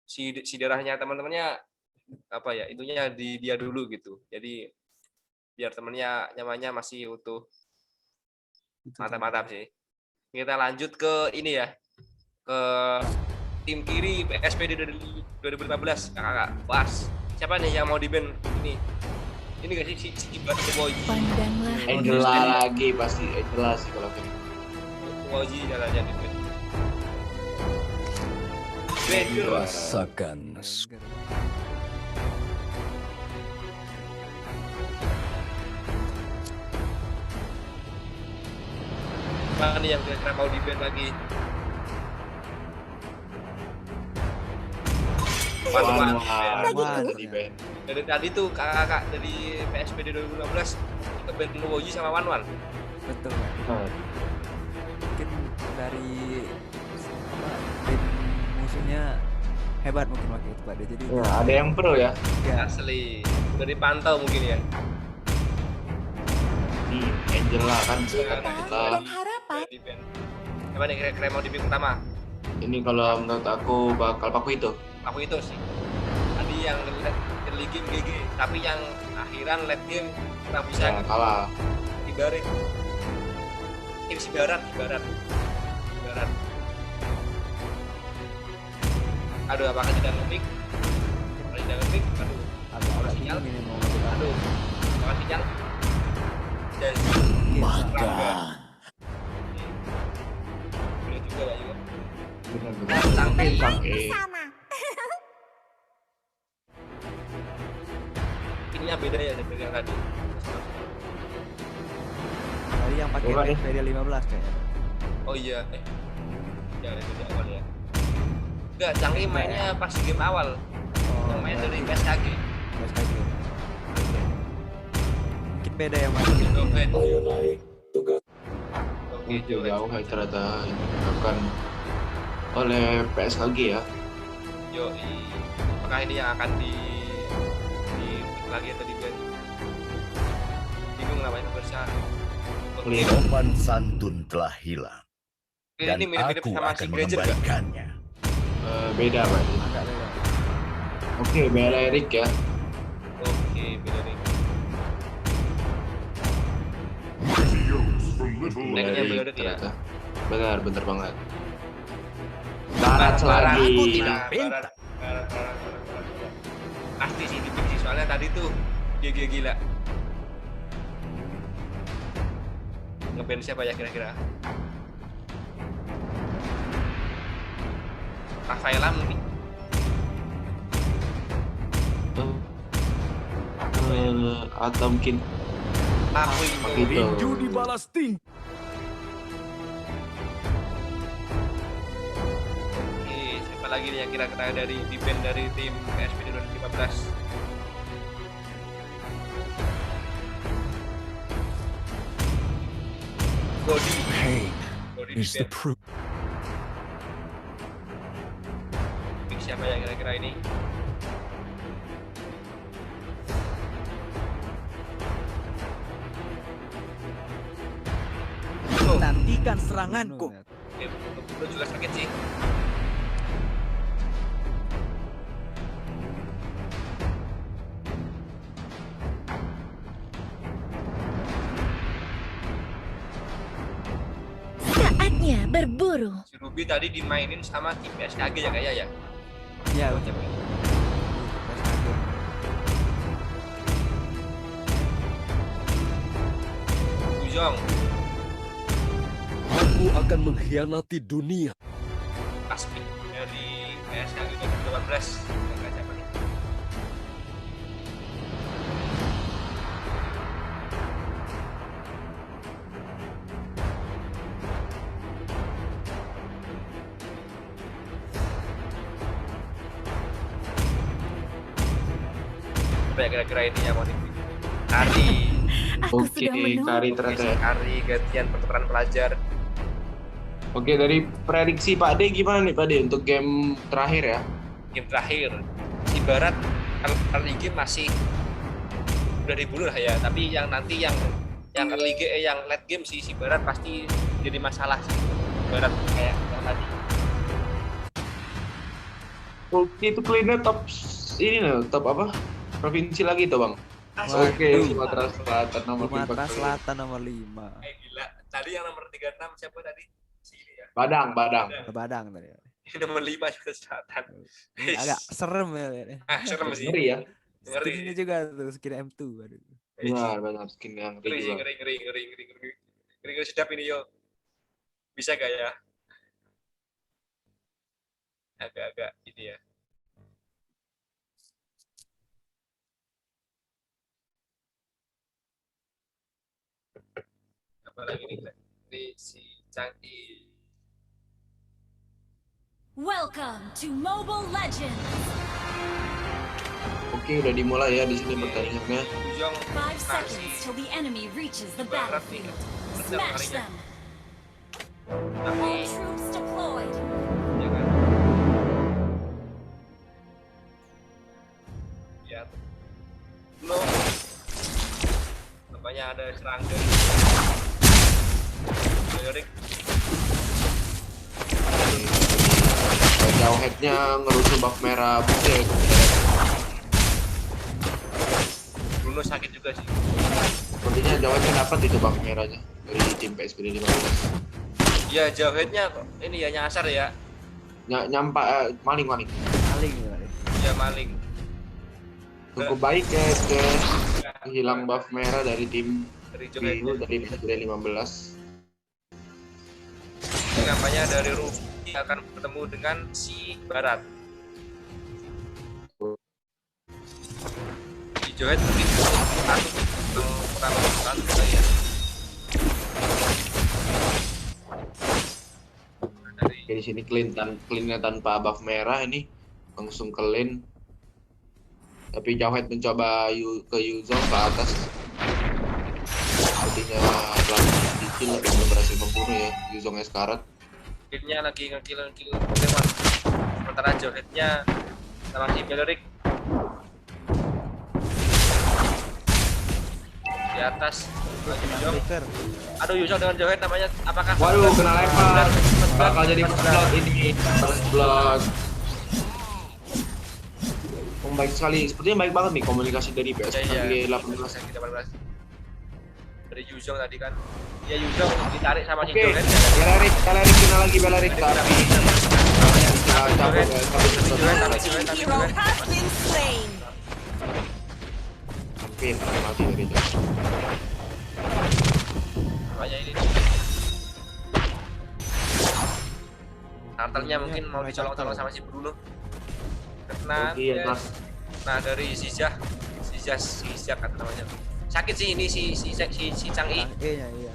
Si darahnya teman-temannya apa ya? Itunya di dia dulu gitu. Jadi biar temennya nyamanya masih utuh. Itu Mantap sih. Kita lanjut ke ini ya. Ke tim kiri SPD 2015 kakak pas siapa nih yang mau di ban ini gak sih si Boji Pandanglah Angela lagi pasti Angela sih kalau kayak Boji jalannya di ban Granger Rasakan. Siapa nih yang kira-kira mau di-ban lagi? Wan-wan. Wan Wan. di band. Dari tadi tuh kakak dari PSBD 2015 ke band Luoji sama Wan-wan. Betul Pak. Mungkin dari apa tim musuhnya hebat mungkin waktu itu Pak. Jadi Ya, ada yang pro ya. ya Asli. Udah dipantau mungkin ya. Angela kan Sekarang Angela. Dan harapan. di band. Coba nih kira-kira mau di band pertama. Ini kalau menurut aku bakal paku itu. Aku itu sih. Tadi yang early game GG, tapi yang akhiran late game kurang bisa Ya, kalah. ibarat. Si barat. Aduh, apakah tidak ngepick? Kalau tidak ngepick, aduh, agak sinyal. bingung ini mau ngambil apa. aduh, apakah sinyal? Dan Makan. boleh juga lah juga. Benar-benar. Sampai Bersama. ininya beda ya dari yang tadi. Tadi yang pakai Coba nih. PD 15 kayaknya. Oh iya, ya dari awal ya. Enggak, Cangri mainnya pas game awal. Yang main dari PSKG. PSKG. Mungkin beda ya Mas. Oke. Oke, Jauh ya ternyata akan oleh PSKG ya. Yo, apakah ini yang akan di lagi atau di band? Bingung namanya pemirsa. Oke, Sopan santun telah hilang. Dan ini mirip-mirip aku sama si akan Granger nggak? mengembalikannya. Beda Pak. Agak beda. Oke, Bella Eric ya. Oke, beda nih. Decknya Eric Bella Eric ya. ternyata. Benar banget. Barat Barat. lagi. Aku tidak Barat. pintar. Barat. Pasti sih di tim sih, soalnya tadi tuh GG gila. Ngeband siapa ya kira-kira? Rafaela mungkin. Atau mungkin Aku ini. gitu. Tinju dibalas tinju. Oke, siapa lagi nih yang kira-kira dari di band dari tim PSBD 2015? Godi. Pain Godi is di the band. proof. Pick siapa ya kira-kira ini? Oh, Nantikan seranganku. oke, belum jelas sakit sih. Saatnya berburu. Si Ruby tadi dimainin sama tim PSKG ya kayak ya. Iya, Oh, betul. siapa ini? PSKG. Ujong, Aku akan mengkhianati dunia. Aspi dari PSKG 2018. Kira-kira siapa nih? Apa ya kira-kira ini yang mau dipilih? Kari. Aku Oke, sudah menunggu. Kari Oke, ternyata si ya. Kari gantian pertukaran pelajar. Oke, dari prediksi Pak D gimana nih Pak D untuk game terakhir ya? Game terakhir si Barat early game masih udah dibunuh lah ya, tapi yang nanti yang early game yang late game si Barat pasti jadi masalah sih. Barat kayak yang tadi. Oke, itu cleannya top ini loh, top apa? Provinsi lagi tuh Bang. Oke, Waduh. Sumatera Selatan nomor Sumatera 4. Selatan nomor 5. Gila. Tadi yang nomor 36 siapa tadi? Si ini ya. Badang. Ke Badang tadi. Ini nomor 5 Sumatera Selatan. Ini agak serem ya lihatnya. Serem sih. Ngeri ya. Ngeri. Skin ini juga tuh skin M2. Aduh. Benar skin yang Ngeri sih, juga. ngeri sedap ini yo. Bisa gak ya? Agak-agak ini ya. Apalagi nih, ini si Chang'e. Welcome to Mobile Legends. Oke, udah dimulai ya di sini pertandingannya. Yuzhong 5 seconds kasih till the enemy reaches the barat nih. battlefield. Bener Smash kalinya. them. Tapi All troops deployed. ya kan. Ya. Belum. Nampaknya ada serangga. Meteorik. Jauh headnya ngerusuh buff merah buset. Bruno sakit juga sih. Sepertinya jauh headnya dapat itu buff merahnya dari tim PSPD 15. Ya jauhnya kok ini ya nyasar ya. Maling. Maling ya. Ya maling. Cukup baik ya SK. Hilang buff merah dari tim Dari biru jauhnya. dari PSPD 15. Ini namanya dari Ruby akan bertemu dengan si Barat. Di Johet mungkin satu pertama ya. Dari Oke, di sini clean-nya tanpa buff merah ini langsung ke lane. Tapi Jauhead mencoba ke Yuzhong ke atas. Sepertinya pelan dikit tapi belum berhasil membunuh ya Yuzhong Eskarat. killnya lagi ngekill lewat. Sementara Johetnya sama si Meteorik di atas. Yuzhong. Breaker. Aduh Yuzhong dengan Johet namanya apakah? Waduh, kena lempar. First blood. Bakal jadi first blood ini. First blood. Baik sekali, sepertinya baik banget nih komunikasi dari PSPD 18. Dari Yuzhong tadi kan. Ya Yuzhong ditarik sama si Oke, Johet. Belerik kena lagi Belerik tapi cabut ya, Team hero has been slain. hampir mati dari itu. Makanya ini nih. Turtle-nya mungkin mau dicolong-colong sama si Bruno. Kena. Oke, ya, ya. Mas. Nah dari Sizah kan namanya. Sakit sih ini si Chang'e. E-nya iya.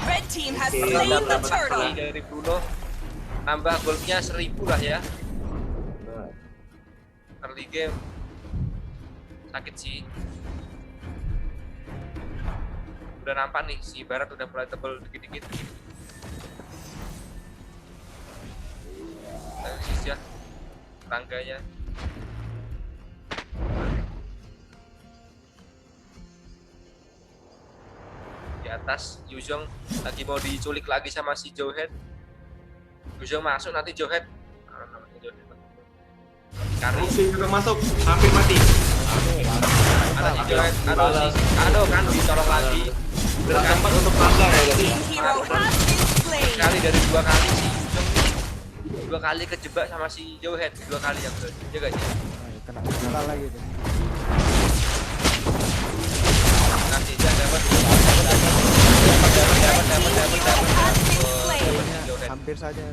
Red team has Oke, slain the dapat turtle. Dari Bruno. Nambah goldnya 1000 lah ya. Early game. Sakit sih. Udah nampak nih si Barat udah mulai tebel dikit-dikit. Dari Sizah. Rangganya. Di atas Yuzhong lagi mau diculik lagi sama si Johet. Yuzhong masuk nanti Johet. Kari. Oke, sudah masuk, hampir mati. Ada si Johet. Aduh kan dicolong lagi. Bertempat untuk tangga ya tadi. Team hero has been slain. Kali dari 2 kali si Yuzhong nih. 2 kali kejebak sama si Johet. 2 kali yang jaga sih. Kena kena lagi tuh. Nanti dia dapat. Johet. Hampir saja.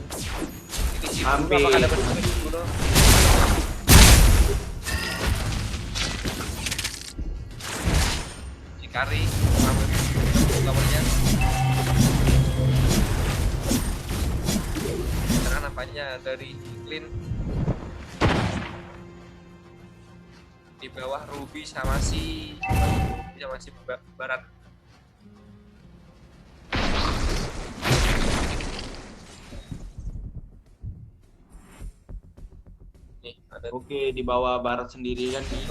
Ini si Hampir. Bruno apakah dapat si Bruno? Si Kari nomornya. Sekarang nampaknya dari Clean di bawah Ruby sama si Barat. Nih ada Oke, di bawah barat sendiri kan nih.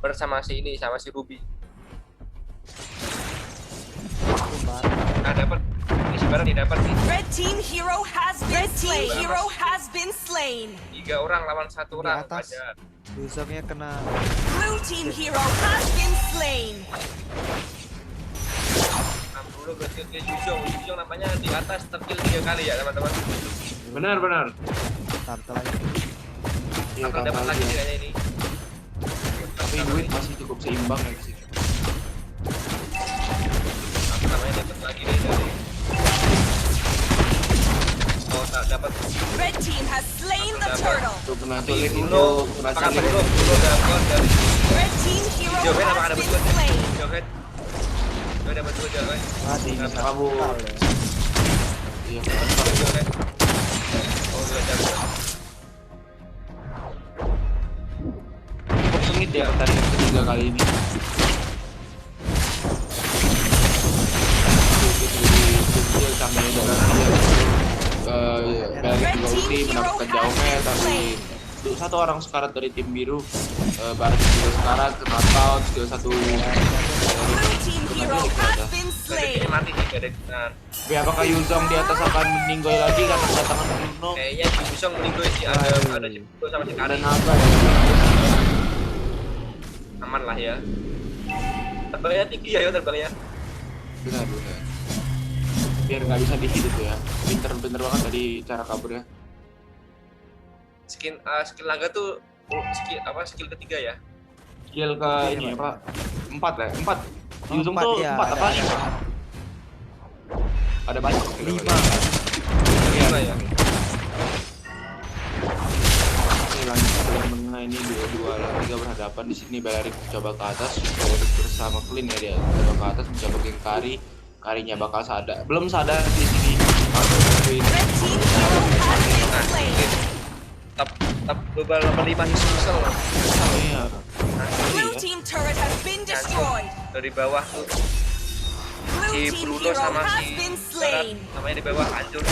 bersama si ini sama si Ruby. Kembar. Nah dapat ini si Barat nih dapat nih Red team hero has been slain. Hero has been slain. 3 orang lawan 1 orang atas. aja. Yuzhongnya kena. Blue team hero has been slain. Bruno berhasil ke Yuzhong namanya di atas terkill 3 kali ya teman-teman. Benar. Turtle lagi. Iya, Akan dapat lagi kayaknya ini. Tapi duit masih cukup seimbang ya sih. Apa namanya dapat lagi nih dari. Oh tak dapat. Red team has slain the turtle. Tuh kena culik itu, Bruno, kena apakah culik. Bruno dapat dari Red team hero Johet has apakah dapat been juga? slain. Johet Gue dapat 2 juga kan. Mati Nggak bisa kabur. total ya. Iya, Juga kan. Oh, 2 jam. cukup sengit ya pertandingan ketiga kali ini. Kecil sampai dengan balik juga ulti mendapatkan jauhnya, tapi satu orang sekarat dari tim biru, barat juga sekarat, kena taunt, skill satu. Blue team hero has been Ini slain. mati nih, gak ada. Nah, Tapi apakah Yuzong di atas akan meninggoy lagi karena kedatangan Bruno? kayaknya bisa meninggoy sih, ada Cipto sama si Ada Kari. naga ya. Aman lah ya. Terbangnya tinggi ya, terbangnya. Benar. Biar nggak bisa dihit itu ya. Pinter banget tadi cara kaburnya. Skill naga tuh skill ketiga ya. Skill ke ini apa? 4 ya? 4. Oh, Yuzong 4, tuh ya, 4 apa? ada. Ada banyak. 5. Gimana ya? Oke, lanjut ke menengah ini 2-3 berhadapan di sini. Bellerin coba ke atas, Bellerin bersama Clean ya, dia coba ke atas mencoba geng Kari. Karinya bakal sadar, belum sadar di sini. Red team hero has been slain. Tap global nomor 5 Hisusel. Iya. Blue team turret has been destroyed. Dari bawah tuh Blue si team Bruno hero sama has si been Barat, slain. namanya di bawah hancur.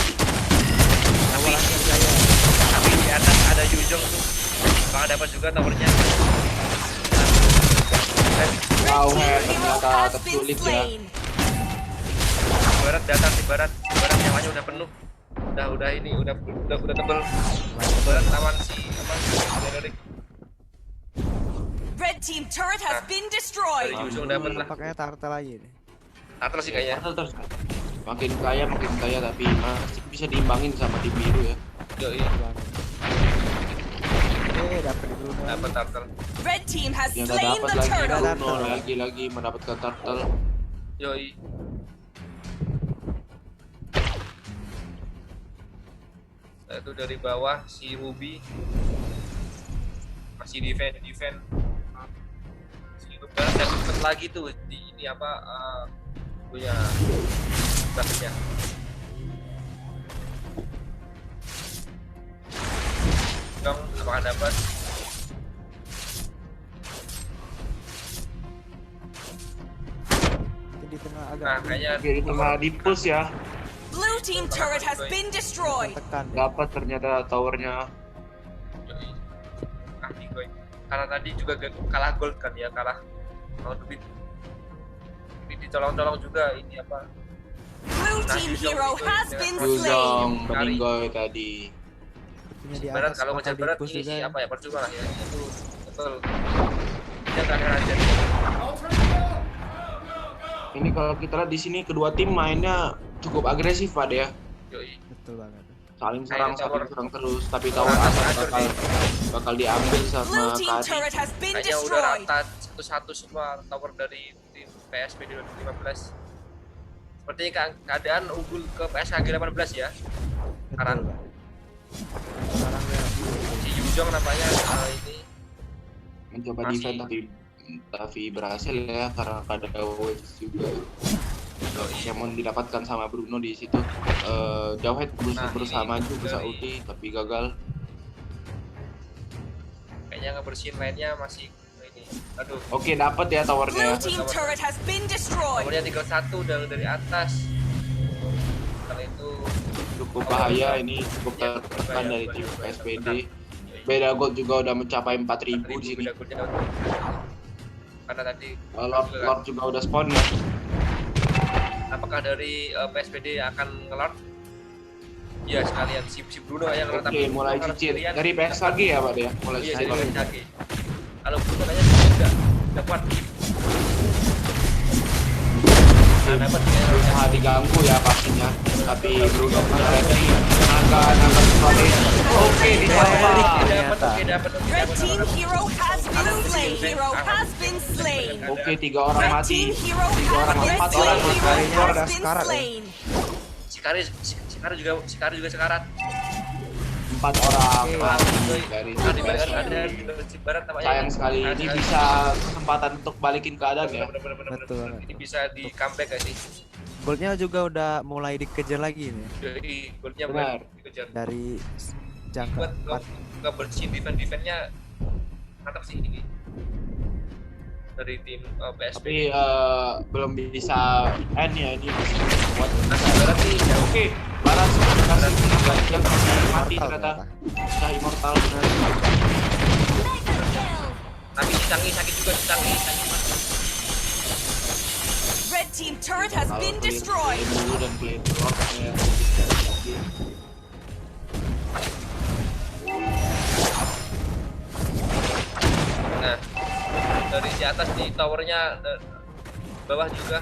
Tapi di atas ada Yuzong tuh. Bakal dapat juga towernya. Wow, Red team hero ternyata has been tersulit ya. slain. Barat datang di barat nyawanya udah penuh. Udah ini udah tebel. Barat lawan si Benedict. Red team turret has been destroyed. Dari Yuzong dapat lah. Pakainya tartel lagi nih. Turtle sih kayaknya. Terus makin kaya tapi masih bisa diimbangin sama tim biru ya. Yoi, Dapat di Bruno. dapat turtle. Red team has Yang slain dapat the lagi turtle. Bruno lagi mendapatkan turtle. Yoi. Itu dari bawah si Ruby masih defend. Si Ruby saya sempet lagi tuh di ini apa punya bahannya. Dong, apakah dapat? Di tengah agak Nah, kayaknya Oke, di tengah di push ya. Blue team turret has been destroyed. tekan. Dapat ternyata towernya. Yoi. Goy. Karena tadi juga kalah gold kan ya, kalah mau duit. Ini dicolong-colong juga ini apa? Blue team hero has been Yuzong slain. meninggoy tadi. Punya di Barat atas, kalau bakal ngejar barat di-push ini juga sih ya. apa ya, percuma lah ya. Itu betul. Dia terakhir aja. Ini kalau kita lihat di sini kedua tim mainnya cukup agresif Pak ya. Yoi. Betul banget. Saling serang terus, tapi Tower tower atas hancur bakal diambil Blue sama team Kari. turret has been Kayaknya udah destroyed. rata satu-satu semua tower dari tim PSP 2015. Sepertinya keadaan unggul ke PSKG 18 ya. Sekarang Betul, Pak. Sekarang ya. si Yuzong nampaknya ini Mencoba Masih. defend tapi berhasil ya karena ada waves juga. Yang mau didapatkan sama Bruno di situ. Jauhead berusaha ini maju bisa dari- ulti tapi gagal. kayaknya ngebersihin lainnya masih ini. Aduh, Oke, dapat ya towernya. Blue team turret has been destroyed. towernya tinggal satu dari atas. Kalau itu Cukup bahaya ini, cukup tertekan dari tim SPD. Beda gold juga udah mencapai 4.000 di sini. beda goldnya dapat. Karena tadi Lord juga udah spawn ya. apakah dari PSPD akan ngelord? Ya sekalian si Bruno yang ngelord. Oke, mulai cicil dari PS lagi ya Pak ya. Mulai Iya, cicil. jadi lagi. Kalau Bruno kayaknya juga dapat. Nah, dapat Berusaha diganggu ya pastinya. Tapi Bruno punya ready. Naga sekali. Oke, ditambah. dapat. Red team hero has been slain. Hero has been slain. Oke, 3 orang Red mati. team hero 3 orang, has 4 Red orang team mati. hero Ada has been sekarat ya? slain. Si Kari juga sekarat. 4 4 orang Oke. mati dari Nah, di barat PSBD. ada di barat namanya. Sayang sekali Nah, ini sekali. bisa kesempatan untuk balikin keadaan ya. Bener-bener. Betul banget. Ini bisa di comeback gak sih? Goldnya juga udah mulai dikejar lagi nih Jadi golnya Benar. dikejar. dari jangka Buat 4. nggak bersihin defense-nya mantap sih ini dari tim PSB. Tapi belum bisa end ya ini masih kuat. Nah, barat nih ya, Oke, Barat kasih yang mati Immortal ternyata. ternyata. Sudah immortal. tapi si Canggih sakit juga si Canggih. Red team turret has Kalau been clear destroyed. dulu dan clear drop-nya. Nah, dari di atas nih towernya bawah juga.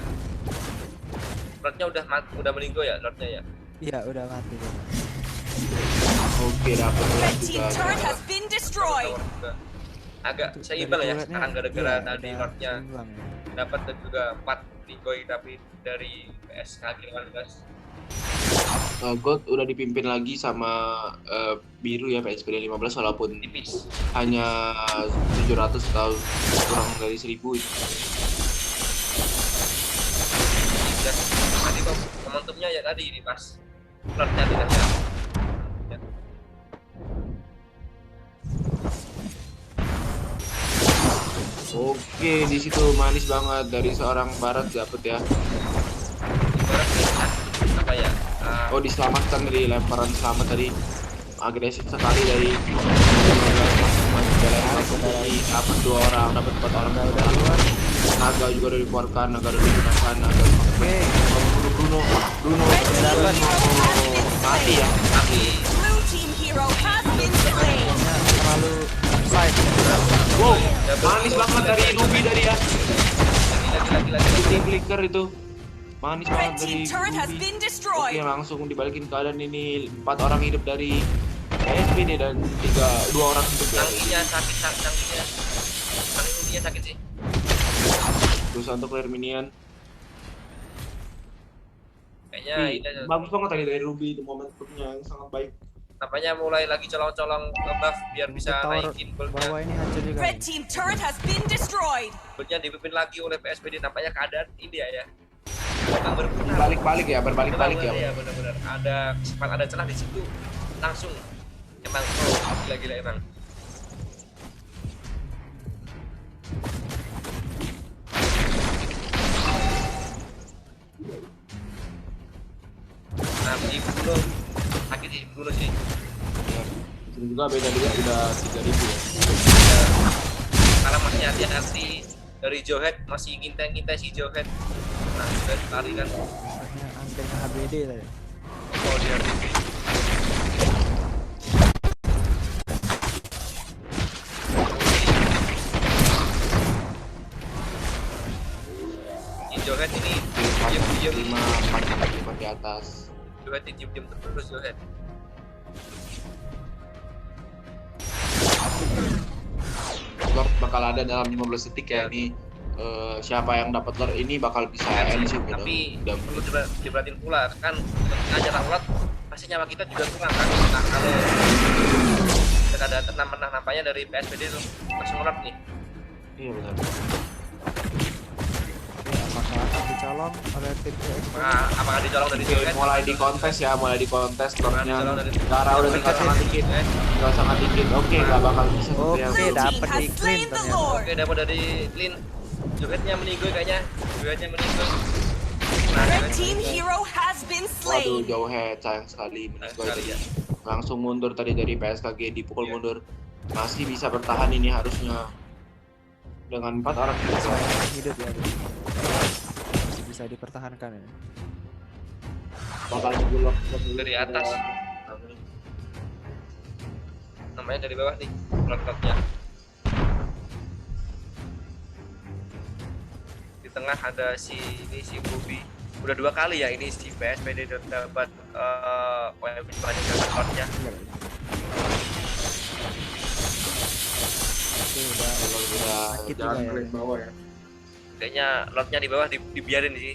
Lordnya udah meninggal ya, Lordnya ya. Iya, udah mati dia. Oke, dapat Red juga. team turret has been destroyed. Tower juga. Agak Itu seimbang dari ya turretnya, sekarang gara-gara iya, tadi udah Lordnya seimbang ya. dapat dan juga 4 meninggal tapi dari PSKG 15. Gold udah dipimpin lagi sama biru ya PSBD 15 walaupun Tipis. hanya 700 atau kurang dari 1000 itu. Dan tadi kok momentumnya ya tadi ini pas Lordnya dikasih. Ya. Oke, di situ manis banget dari seorang Barat dapat ya. Ibarat nih, apa ya? Oh, diselamatkan dari lemparan selamat tadi. Agresif sekali dari dapat 2 orang, dapat 4 orang. Naga juga udah dikeluarkan, naga udah digunakan, naga Oke, Bruno Red team hero has been mati slain. ya. Tapi Blue team hero has been slain. nya terlalu offside. Wow, manis banget dari Ruby tadi ya. lagi. Tim flicker itu manis Red banget dari team turret has Ruby. been Oke, destroyed. langsung dibalikin keadaan ini 4 orang hidup dari PSBD dan 2 orang hidup ya. Tangkinya sakit, tangkinya sakit sih. Berusaha untuk clear minion. Kayaknya Wih, ini bagus banget tadi dari Ruby itu momentumnya yang sangat baik. nampaknya mulai lagi colong-colong buff biar bisa Tower naikin goldnya. bawah ini hancur juga. Red nih. team turret has been destroyed. Goldnya dipimpin lagi oleh PSBD, nampaknya keadaan ini ya. Memang berputar. Berbalik-balik ya. Iya benar-benar. Ada sempat ada celah di situ. Langsung. Emang gila-gila emang. Nah, di Bruno sakit sih Bruno sih. Ya. Itu juga beda dia udah 3000 ya. Karena masih hati-hati dari Johead, masih ngintai si Johead. Nah, sudah lari kan. Hanya angkanya HBD tadi. Oh, dia si Johead ini diam-diam 5 di atas. Johead diam-diam terus Johead. Lord bakal ada dalam 15 detik ya ini. Siapa yang dapat Lord ini bakal bisa end sih. Tapi udah perlu diperhatiin pula kan ngajar Lord pasti nyawa kita juga kurang kan. Nah, kalau kita ada nampaknya dari PSBD tuh langsung Lord nih. iya benar. Oke, apakah akan dicolong oleh tim PSBD? Nah, apakah dicolong dari Oke, Johead? mulai di kontes ya, mulai di kontes Lordnya. Dicolong dari Darah udah tinggal sangat dikit. Tinggal sangat dikit. Oke, nggak bakal bisa Oke, seperti yang Blue team dapat has di clean slain the ternyata. Lord. Oke, dapat dari Lin. Joheadnya meninggal kayaknya. Joheadnya meninggal. Nah, Red Johead team meninggal. hero has been Waduh, slain. jauh head, sayang sekali Nah, meninggal sekali tadi. ya. Langsung mundur tadi dari PSKG, dipukul Iya. mundur. Masih bisa bertahan ini harusnya dengan 4 orang hidup. Hidup ya. Masih bisa dipertahankan ya. Bakal digulok Dari atas. Namanya dari bawah nih, Lord-Lordnya. Di tengah ada si Ruby. Udah 2 kali ya ini si PSBD dapat banyak dapat Lordnya. Iya. Oke, udah Kalau udah sakit jalan juga ke ya. bawah ya. Kayaknya Lordnya di bawah dibiarin sih.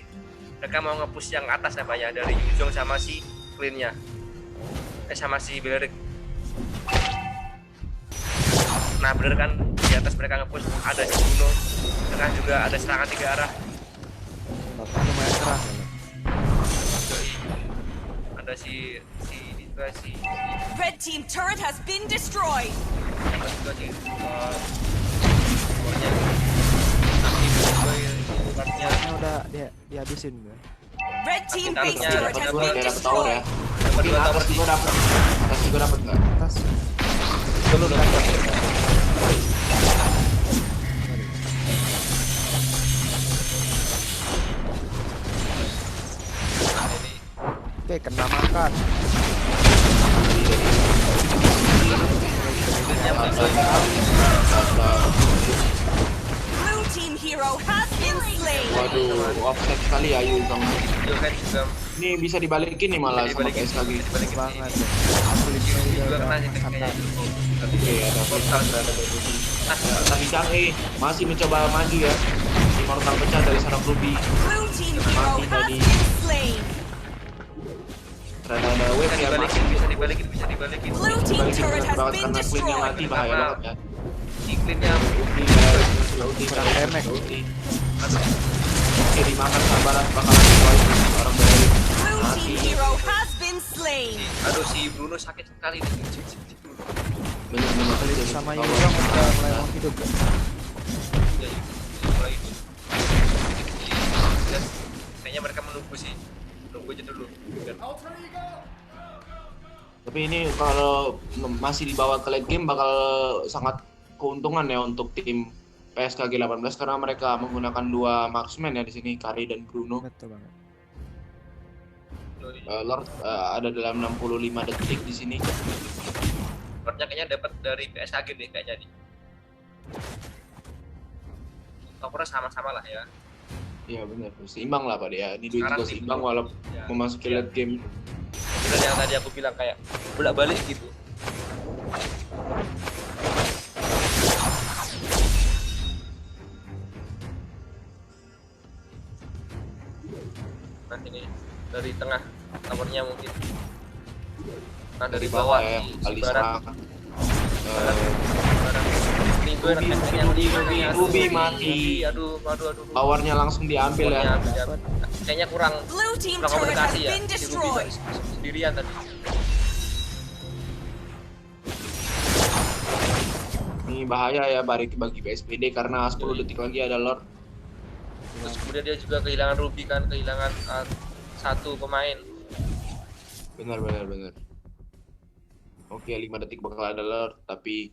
Mereka mau nge-push yang atas namanya dari Yuzong sama si Clean-nya. Sama si Belerik. Nah bener kan, di atas mereka nge-push ada si Bruno, tengah juga ada serangan 3 arah. Lotnya lumayan keras ya. Lot. Yoi. Ada si juga si Red team turret has been destroyed. ada juga si pokoknya aktif juga ya, partnya. Lotnya udah dihabisin gue. Red team Tapi base taruhnya turret has Dua been daerah tower ya. destroyed. Dapat Di 2 tower atas sih. juga dapat. Atas juga dapat nggak? Atas. Dulu dapat. Nah ini Oke, kena makan. dia masuk. Blue team hero has been slain. Waduh, offset sekali ya Yuzong. Johan juga Ini bisa dibalikin nih malah sama dibalikin PSKG. dibalikin Banget. sih. Kulitnya Juga juga kena udah sih kayaknya. menghantam. Oke, ada portal berada di sini. Tapi Chang'e masih mencoba maju ya. Immortal pecah dari saraf Ruby. Blue team hero has been slain. Ternyata ada wave Bisa ya, dibalikin, bisa dibalikin, bisa dibalikin. Blue team balikin turret berat has banget been karena queennya destroyed. mati, bahaya banget ya. Iklimnya Ulti ya, ulti Kurang damage. ulti. Oke, dimakan sabaran bakalan dikeluarin orang baru. Blue Mati. team hero has been slain. aduh si Bruno sakit sekali nih. Bener-bener Kulit jadi sama power. Yuzong udah mulai mau hidup. Ya, mulai itu. Dan kayaknya mereka menunggu sih. Nunggu aja dulu. Tapi ini kalau masih dibawa ke late game bakal sangat keuntungan ya untuk tim PSKG 18 karena mereka menggunakan 2 marksman ya di sini, Kari dan Bruno. Betul banget. Lord ada dalam 65 detik di sini. Lordnya kayaknya dapat dari PSAG nih kayaknya nih. Towernya sama-sama lah ya. Iya benar, seimbang lah Pak ya. Ini dua Sekarang juga sih, seimbang walaupun Ya. memasuki Ya. late game. Bener yang tadi aku bilang kayak bolak-balik gitu. Nah ini dari tengah towernya mungkin. Nah dari bawah ya, si kali Barat. serang. Barang. Ini gue Ruby mati. Aduh. Powernya langsung diambil ya. Kayaknya kurang Blue team kurang turret has komunikasi ya. been Si Ruby destroyed. sendirian tadi. Ini bahaya ya bagi PSPD karena 10 detik lagi ada Lord. Terus kemudian dia juga kehilangan Ruby kan, kehilangan satu pemain. Benar. Oke, 5 detik bakal ada Lord tapi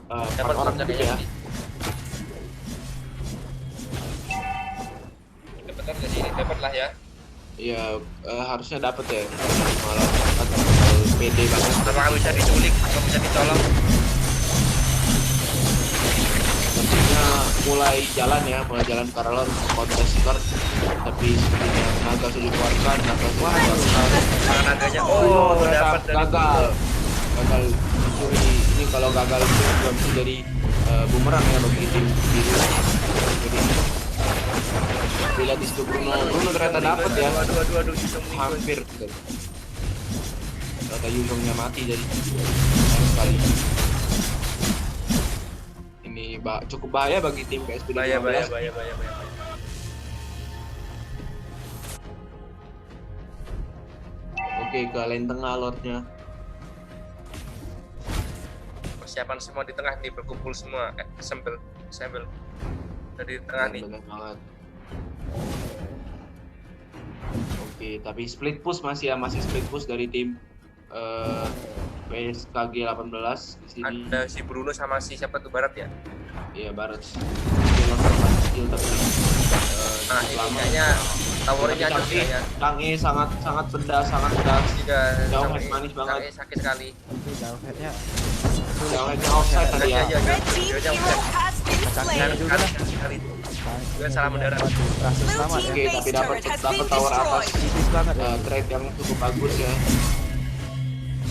Dapat orang orangnya hidup kayaknya ya. sih. Dapat kan nggak sih? Dapat lah ya. Ya harusnya dapat ya. Malah PD banget. Apakah bisa diculik atau bisa ditolong? Sepertinya mulai jalan ke arah Lord kontes Lord. Tapi sepertinya naga sudah dikeluarkan, naga Karena naganya ternyata dapat dari gagal mencuri. Ini kalau gagal itu juga bisa jadi bumerang ya bagi tim biru. Jadi bila di situ Bruno ternyata dapat ya. Aduh, Hampir gitu. Ternyata Yuzongnya mati jadi sayang sekali. Ini cukup bahaya bagi tim PSPD 15. bahaya. Oke, ke lane tengah Lordnya. Persiapan semua di tengah nih, berkumpul semua. Assemble dari tengah nih. Benar banget. Oke, tapi split push masih split push dari tim PSKG 18 di sini. Ada si Bruno sama si siapa tuh Barat ya? Iya, Barat. Dia langsung kecil tapi Nah ini lama. kayaknya towernya aja kayaknya. Chang'e sangat pedas. Juga Jauh Chang'e- manis banget. Chang'e sakit sekali. Tapi downheadnya Jalannya offside tadi ya. Red team hero has been slain. Sekali. Juga salah mendarat. berhasil Blue selamat ya. team Oke, base tapi dapat turret has been tower atas. destroyed. Tipis banget ya. Trade yang cukup bagus ya.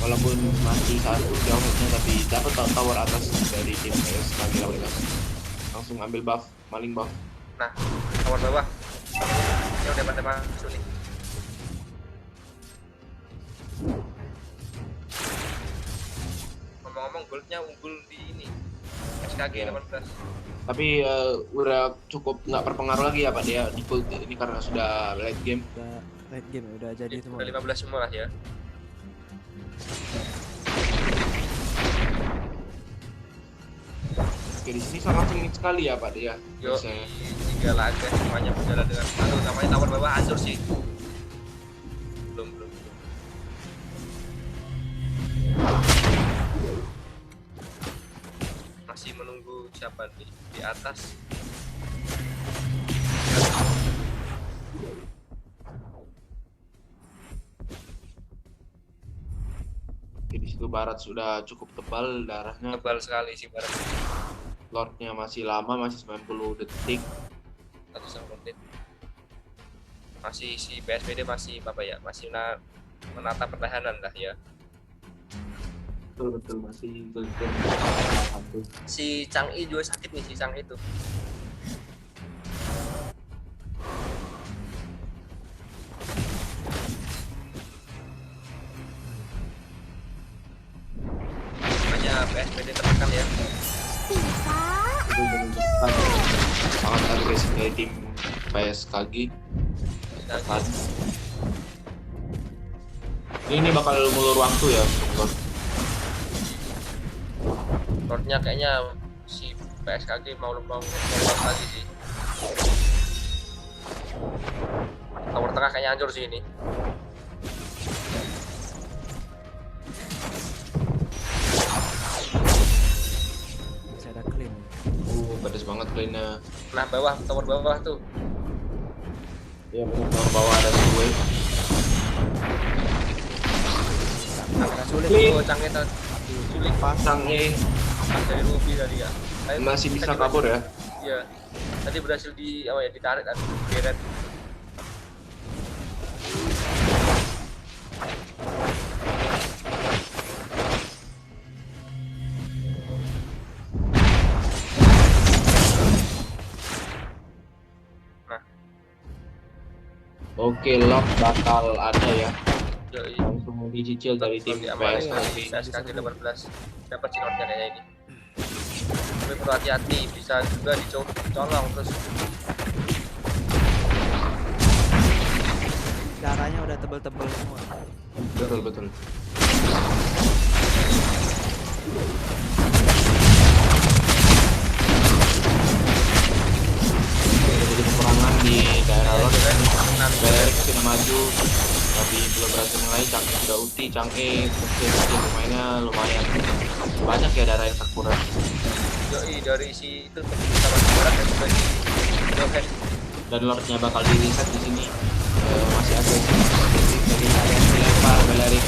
Walaupun mati satu jauhnya tapi dapat tower atas dari tim PSKG 18. Langsung ambil buff, maling buff. Nah, tower bawah. Ini udah pada masuk nih. Ngomong-ngomong goldnya unggul di ini SKG 18. Tapi udah cukup nggak berpengaruh lagi ya Pak dia di gold ini karena sudah late game. Udah late game udah jadi semua. Udah 15 semua lah ya. Oke, di sini sangat sengit sekali ya Pak dia. Yo, Biasanya. 3 laga semuanya berjalan dengan namanya tower bawah hancur sih. Belum. Masih menunggu siapa di atas. Oke, di situ barat sudah cukup tebal darahnya. Tebal sekali sih barat. Lordnya masih lama, masih 90 detik. 1 menit. Masih si PSPD masih apa ya? Masih menata pertahanan lah ya. Betul masih betul. Si Chang'e juga sakit nih si Chang'e itu. Makanya PSPD tertekan ya. Sangat agresif dari tim PSKG. Ini bakal ngulur waktu ya untuk Lordnya kayaknya si PSKG mau ngeluar lagi sih. Tower tengah kayaknya hancur sih ini. Masih ada clean. pedes banget clean-nya. Nah tower bawah tuh. Ya benar tower bawah ada gue. Agak sulit. Clean. Oh, Chang'e tuh sulit Pasang dari Ruby tadi ya. masih bisa kabur ya. Iya. Tadi berhasil ditarik kan Geret. Nah, Oke, lock bakal ada ya. yoi. Langsung dicicil dari tim Diamankan PSKG. PSKG 18 dapat sinornya kayaknya ini. Tapi perlu hati-hati, bisa juga dicolong terus. Darahnya udah tebel-tebel semua. Betul. Jadi peperangan di daerah Lord kan. Balik sudah maju tapi belum berhasil mengalih. Chang'e sudah ulti. Chang'e kecil pemainnya lumayan banyak ya darah yang terkuras. Yoi dari si itu sama si barat dan juga si Johan. Dan Lordnya bakal di reset di sini. Masih agresif dari area dilempar Belari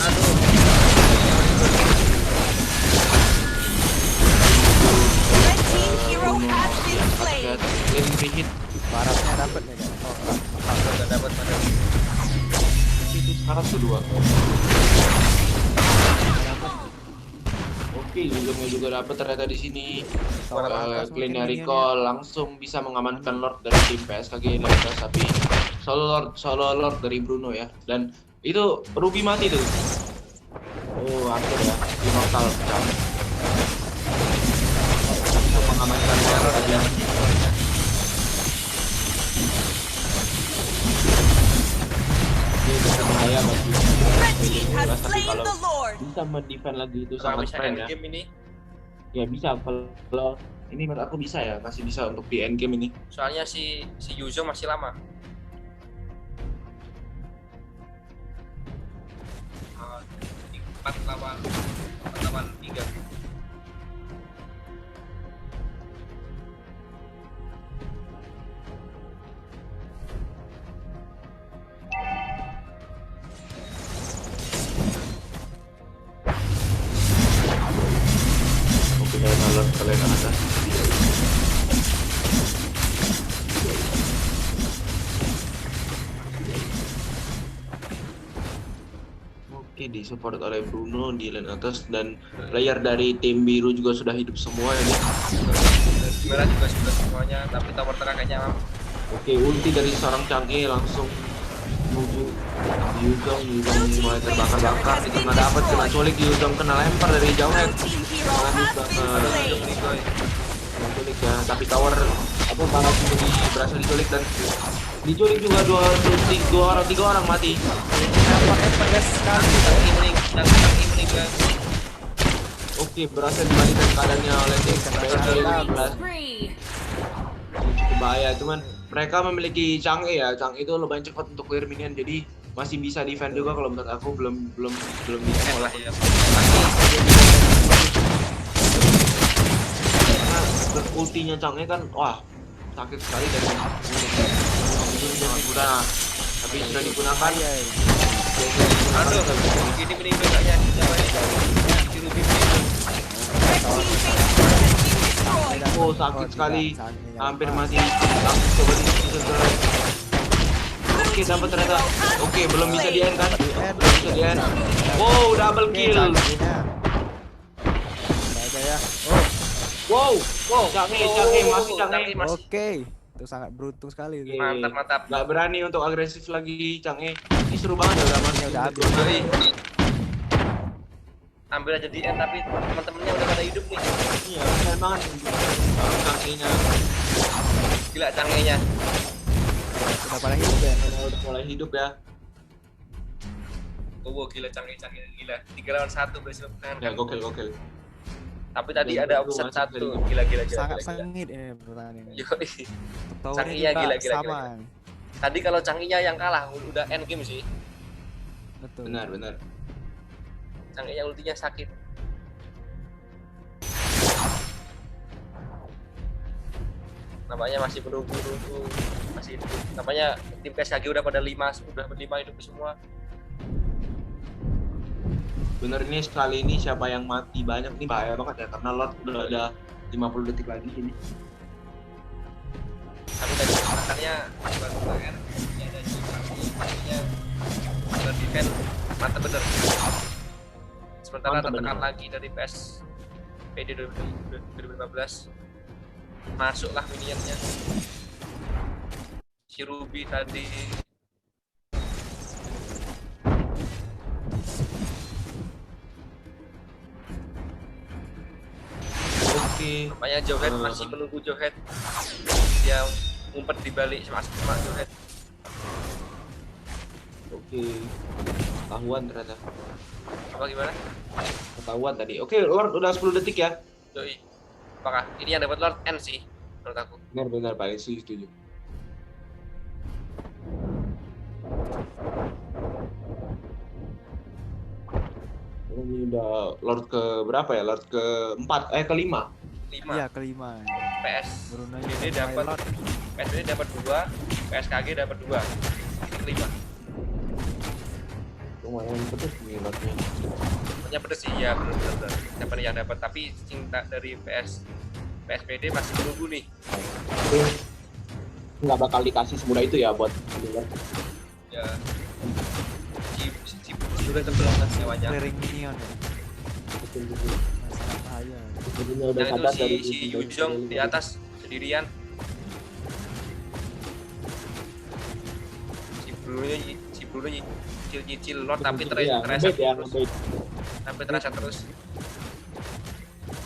Aduh. Red team hero has been slain. clean hit Baratnya dapat nih kan. Oh, Nggak dapat pada itu sekarang kedua. Oke, juga dapat ternyata di sini. Clean recall langsung bisa mengamankan Lord dari tim PSKG tapi solo Lord dari Bruno ya. Dan itu Ruby mati tuh. Oh, hancur ya. Immortal pecah. Untuk mengamankan Lord aja. Ini bisa bahaya bagi Red team has tapi slain kalau the Lord. bisa mendefend lagi itu Kalau sangat bisa keren end ya. game ini, Ya bisa kalau ini menurut aku bisa ya, masih bisa untuk di end game ini. soalnya si Yuzo masih lama. 4 lawan 3. Oke, kalian ada. Oke, disupport oleh Bruno di lane atas dan player dari tim biru juga sudah hidup semua ini. Merah juga sudah semuanya, tapi tower tengah kayaknya Oke, ulti dari seorang Chang'e langsung menuju Yuzong mulai terbakar-bakar, kita nggak dapat kena culik, Yuzong kena lempar dari jauh Blue head. team hero has been slain. Kena culik ya, tapi tower apa malah jadi berhasil diculik dan diculik juga tiga orang mati. Pakai pedas sekali. Oke, berhasil dibalikan keadaannya oleh tim PSP 15. Spree. Cukup bahaya, cuman mereka memiliki Chang'e ya. Chang'e itu lumayan cepat untuk clear minion, jadi masih bisa defend juga kalau menurut aku belum bisa lah ya. Karena ultinya Chang'e kan wah sakit sekali dan udah tapi sudah digunakan. Aduh, gini mending bedanya Red team base has been destroyed. Oh sakit sekali, hampir mati. Langsung coba di Oke dapat ternyata. Oke belum bisa di end kan? Belum bisa di end. Wow double kill. Aja ya. Oh, Wow Chang'e masih Chang'e. oke. Itu sangat beruntung sekali itu. Mantap. Gak berani untuk agresif lagi Chang'e. Ini seru banget ya udah masih Udah habis. Ambil aja di end tapi teman-temannya udah pada hidup nih. Iya keren banget. Chang'e-nya Gila Chang'e-nya. Udah pada hidup ya. udah mulai hidup ya. Oh gila Chang'e gila. 3 lawan 1 berhasil Ya mempertahankan. gokil. Tapi tadi Ya, ada itu offset masuk 1. Gila. Sangat sengit ini pertandingan. Yoi. Towernya Chang'e-nya juga gila. sama. Tadi kalau Chang'e-nya yang kalah udah end game sih. Betul. Benar. Chang'e-nya ultinya sakit. Nampaknya masih menunggu masih hidup. Nampaknya tim KSKG udah pada 5 hidup semua. Bener ini sekali ini siapa yang mati banyak nih bahaya banget ya karena Lord udah ada 50 detik lagi ini. Tapi tadi makannya baru PR ini ada partinya defend mantap bener. Sementara Mantap tertekan bener. lagi dari PS PD 2015. Masuklah minionnya. Si Ruby tadi Oke. nampaknya Jowhead masih menunggu Jowhead. Dia ngumpet di balik sama Jowhead. Oke. Ketahuan ternyata. Apa gimana? Ketahuan tadi. Oke, Lord udah 10 detik ya. Yoi. Apakah ini yang dapat Lord N sih menurut aku? Benar paling setuju. Ini udah Lord ke berapa ya? Lord ke 4 ke-5. 5. Iya, kelima. PS Brunei BD dapat Pilot. PSBD dapat 2, PSKG dapat 2. Ini kelima. Lumayan pedes nih Lordnya. Pokoknya pedes sih ya benar. Siapa nih yang dapat tapi cinta dari PSBD masih menunggu nih. Tapi nggak bakal dikasih semudah itu ya buat Lord. Ya. Si sudah terbelah nyawanya. Clearing minion ya. Betul. Sangat bahaya. Sebenarnya udah Yang itu sadar dari si Yuzong di atas sendirian. Si Bruno nyicil Lord tapi Iya, terasa ngebait ya, terus. ngebait. Sampai terasa terus.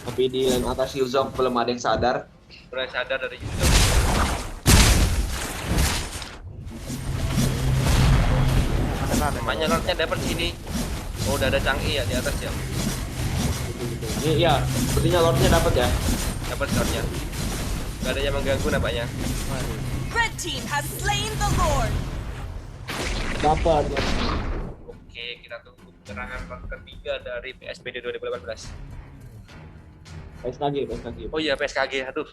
Tapi di lane atas Yuzong belum ada yang sadar. Mulai sadar dari Yuzong. Namanya Lordnya dapat sini. Oh udah ada Chang'e ya di atas ya. Ini ya, sepertinya Lordnya dapat ya. Dapat Lordnya. Gak ada yang mengganggu nampaknya. Waduh. Red team has slain the Lord. Dapat. Oke, kita tunggu penyerangan Lord ketiga dari PSBD 2018. PSKG. Oh iya PSKG, aduh.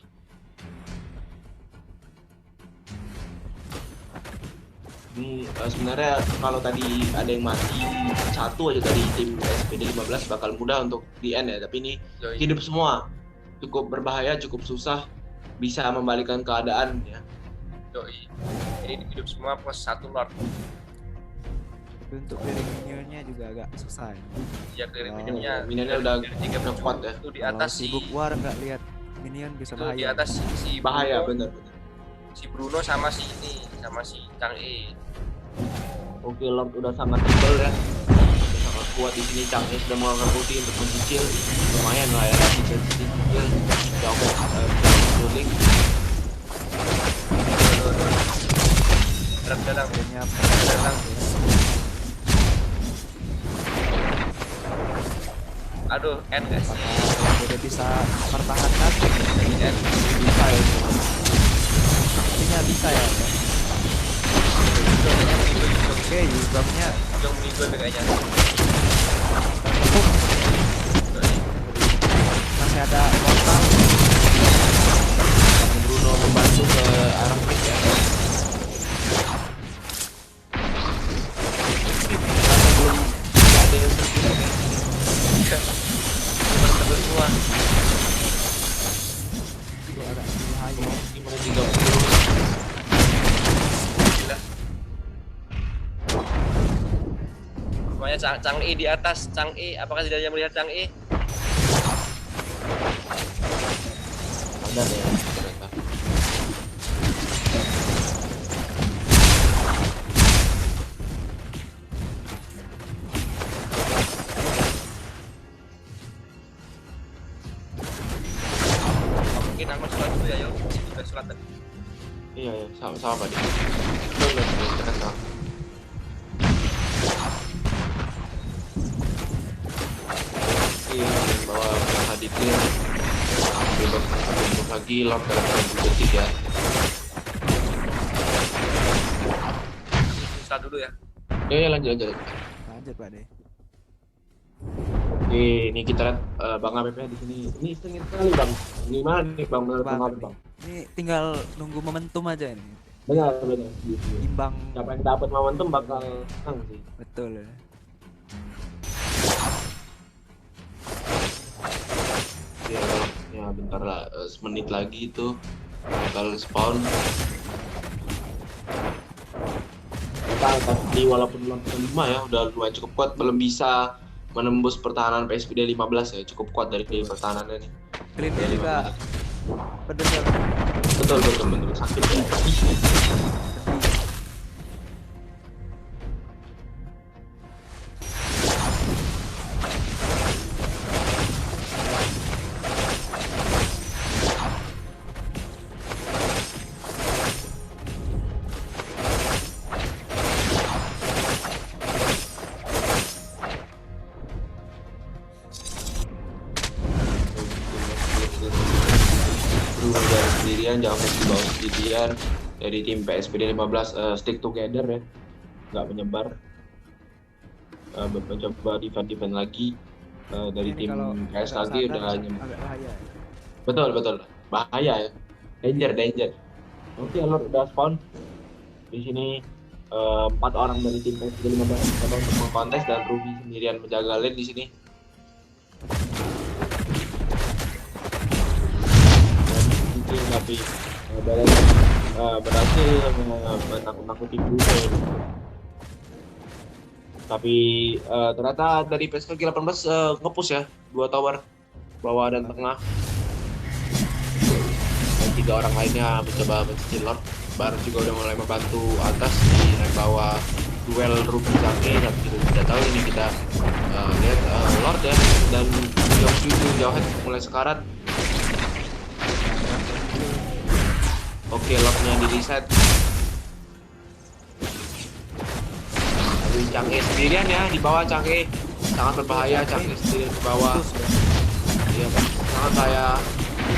Ini sebenarnya kalau tadi ada yang mati satu aja dari tim SPD 15 bakal mudah untuk di end ya, tapi ini Yoi. hidup semua cukup berbahaya, cukup susah, bisa membalikan keadaan ya. Yoi. Ini hidup semua plus 1 Lord. Tapi untuk clearing minionnya juga agak susah ya. Ya clearing Oh, minionnya udah tiga udah kuat ya. itu di Kalau atas si si Bookwar nggak lihat minion bisa itu di bahaya. atas si Bahaya Bruno, bener. si Bruno sama si ini sama si Chang'e. Oke, Lord udah sangat tebal ya. Udah sangat kuat di sini. Chang'e sudah mengeluarkan ulti untuk mencicil. Lumayan lah ya, dicicil. Jauh suling. Dadang. Kayaknya datang ya. Aduh, end guys. Apakah udah bisa mempertahankan? End. Bisa ya. Sepertinya bisa ya. Oke, Yuzongnya Yang minggu kayaknya. masih ada mortal. Bruno membantu ke arah mid ya. Belum ada yang terkira. Teman-teman semua. Agak bahaya. 530. Gila. Pokoknya Chang'e di atas. Chang'e, apakah tidak ada yang melihat Chang'e? Sadar ya mereka. Mungkin aku sholat dulu ya, yuk. Kita sholat. Iya ya, sama Pak. Belum ternyata. Bawa Hadikir bebas lagi Lord dalam 20 detik ya. Sholat dulu ya. Ya lanjut. Lanjut Pak deh. Oke, ini kita lihat Bang APP di sini. Ini sengit sekali Bang. Gimana nih Bang menurut Bang APP Bang? Ini tinggal nunggu momentum aja ini. Benar. Imbang. Siapa yang dapat momentum bakal menang sih. Betul. Ya bentar lah, semenit lagi itu bakal spawn. Kita tadi walaupun belum 5 ya, udah lumayan cukup kuat, belum bisa menembus pertahanan PSPD 15 ya, cukup kuat dari pertahanannya nih. Clean-nya juga pedes ya. Betul sakit ya. Sendirian, jangan di bawah sendirian dari tim PSPD 15 stick together ya, nggak menyebar. Mencoba defend lagi dari Ini tim kalau PS agak lagi sadar udah agak bahaya ya. betul bahaya ya, danger. Oke, Lord udah spawn di sini. 4 orang dari tim PSPD 15 mencoba untuk mengkontes dan Ruby sendirian menjaga lane di sini. Tapi berhasil menakut-nakuti Bruno. Tapi ternyata dari PSPG 18 nge-push ya, 2 tower bawah dan tengah, dan 3 orang lainnya mencoba mencicil Lord. Baru juga udah mulai membantu atas di rank bawah duel Ruby Chang'e, dan tidak tahu ini kita lihat Lord ya, dan jauh mulai sekarat. Oke, Lordnya di reset. Tapi Chang'e sendirian ya di bawah. Chang'e sangat berbahaya. Chang'e sendirian di bawah. Iya, sangat bahaya.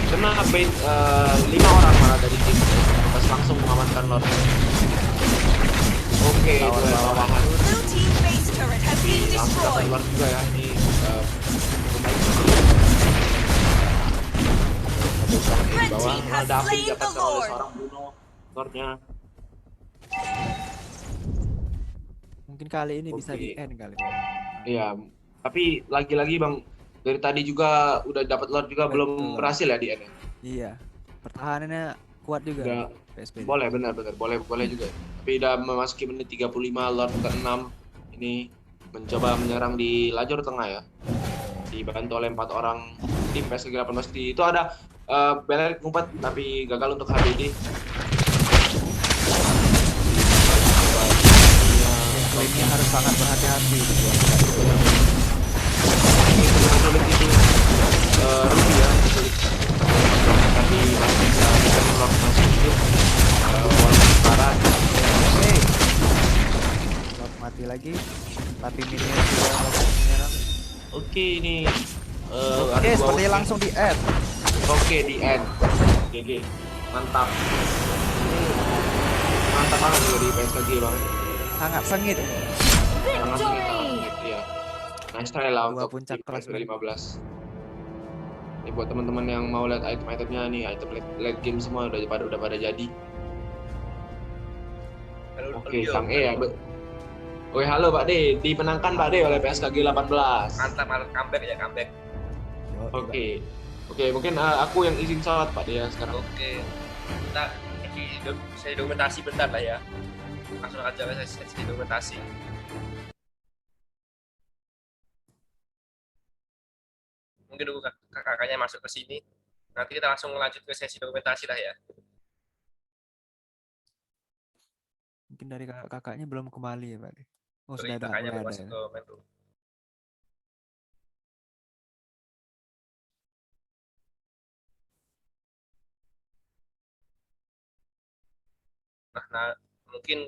Kena bait 5 orang malah dari tim. Pas langsung mengamankan Lord. Oke, bawahan. Blue team base turret has been Langsung dapat destroyed. Lord juga ya. Ini di bawah ada api didapatkan oleh seorang Bruno. Lordnya. Mungkin kali ini bisa Oke. di end kali. Iya, tapi lagi-lagi Bang, dari tadi juga udah dapat Lord juga, belum Betul. berhasil ya di end. Iya. Pertahanannya kuat juga. Udah, PSPD. boleh benar, boleh juga. Tapi udah memasuki menit 35, Lord ke-6 ini mencoba menyerang di lajur tengah ya. Dibantu oleh 4 orang tim PSG 18. Itu ada Beler ngumpet tapi gagal untuk HDD. ini harus sangat berhati-hati gitu ya. Sulit itu Ruby ya, sulit. Tadi masih bisa melakukan sedikit walaupun parah. Oke. Lot mati lagi. Tapi minion juga masih menyerang. Oke, ini Oke, sepertinya langsung di add. Oke, di end. GG. Mantap. Ini mantap banget dari PSG bang. Sangat sengit. Sangat sengit, ya. Nice try lah Dua untuk puncak tim kelas 15. Ini buat teman-teman yang mau lihat item-itemnya nih, item late game semua udah pada jadi. Oke, Kang E ya. Oke, halo Pak D. Dimenangkan Pak D oleh PSKG 18. Mantap, mantap, comeback ya, comeback. Yo, Oke. Oke, mungkin aku yang izin sholat Pak D ya sekarang. Oke, kita saya dokumentasi bentar lah ya. Langsung aja ke sesi dokumentasi. Mungkin dulu kakaknya masuk ke sini. Nanti kita langsung lanjut ke sesi dokumentasi lah ya. Mungkin dari kakaknya belum kembali ya, Pak. Oh, Sorry, sudah ada, kakaknya mulai mau ada. masuk Ya. ke menu. Nah, mungkin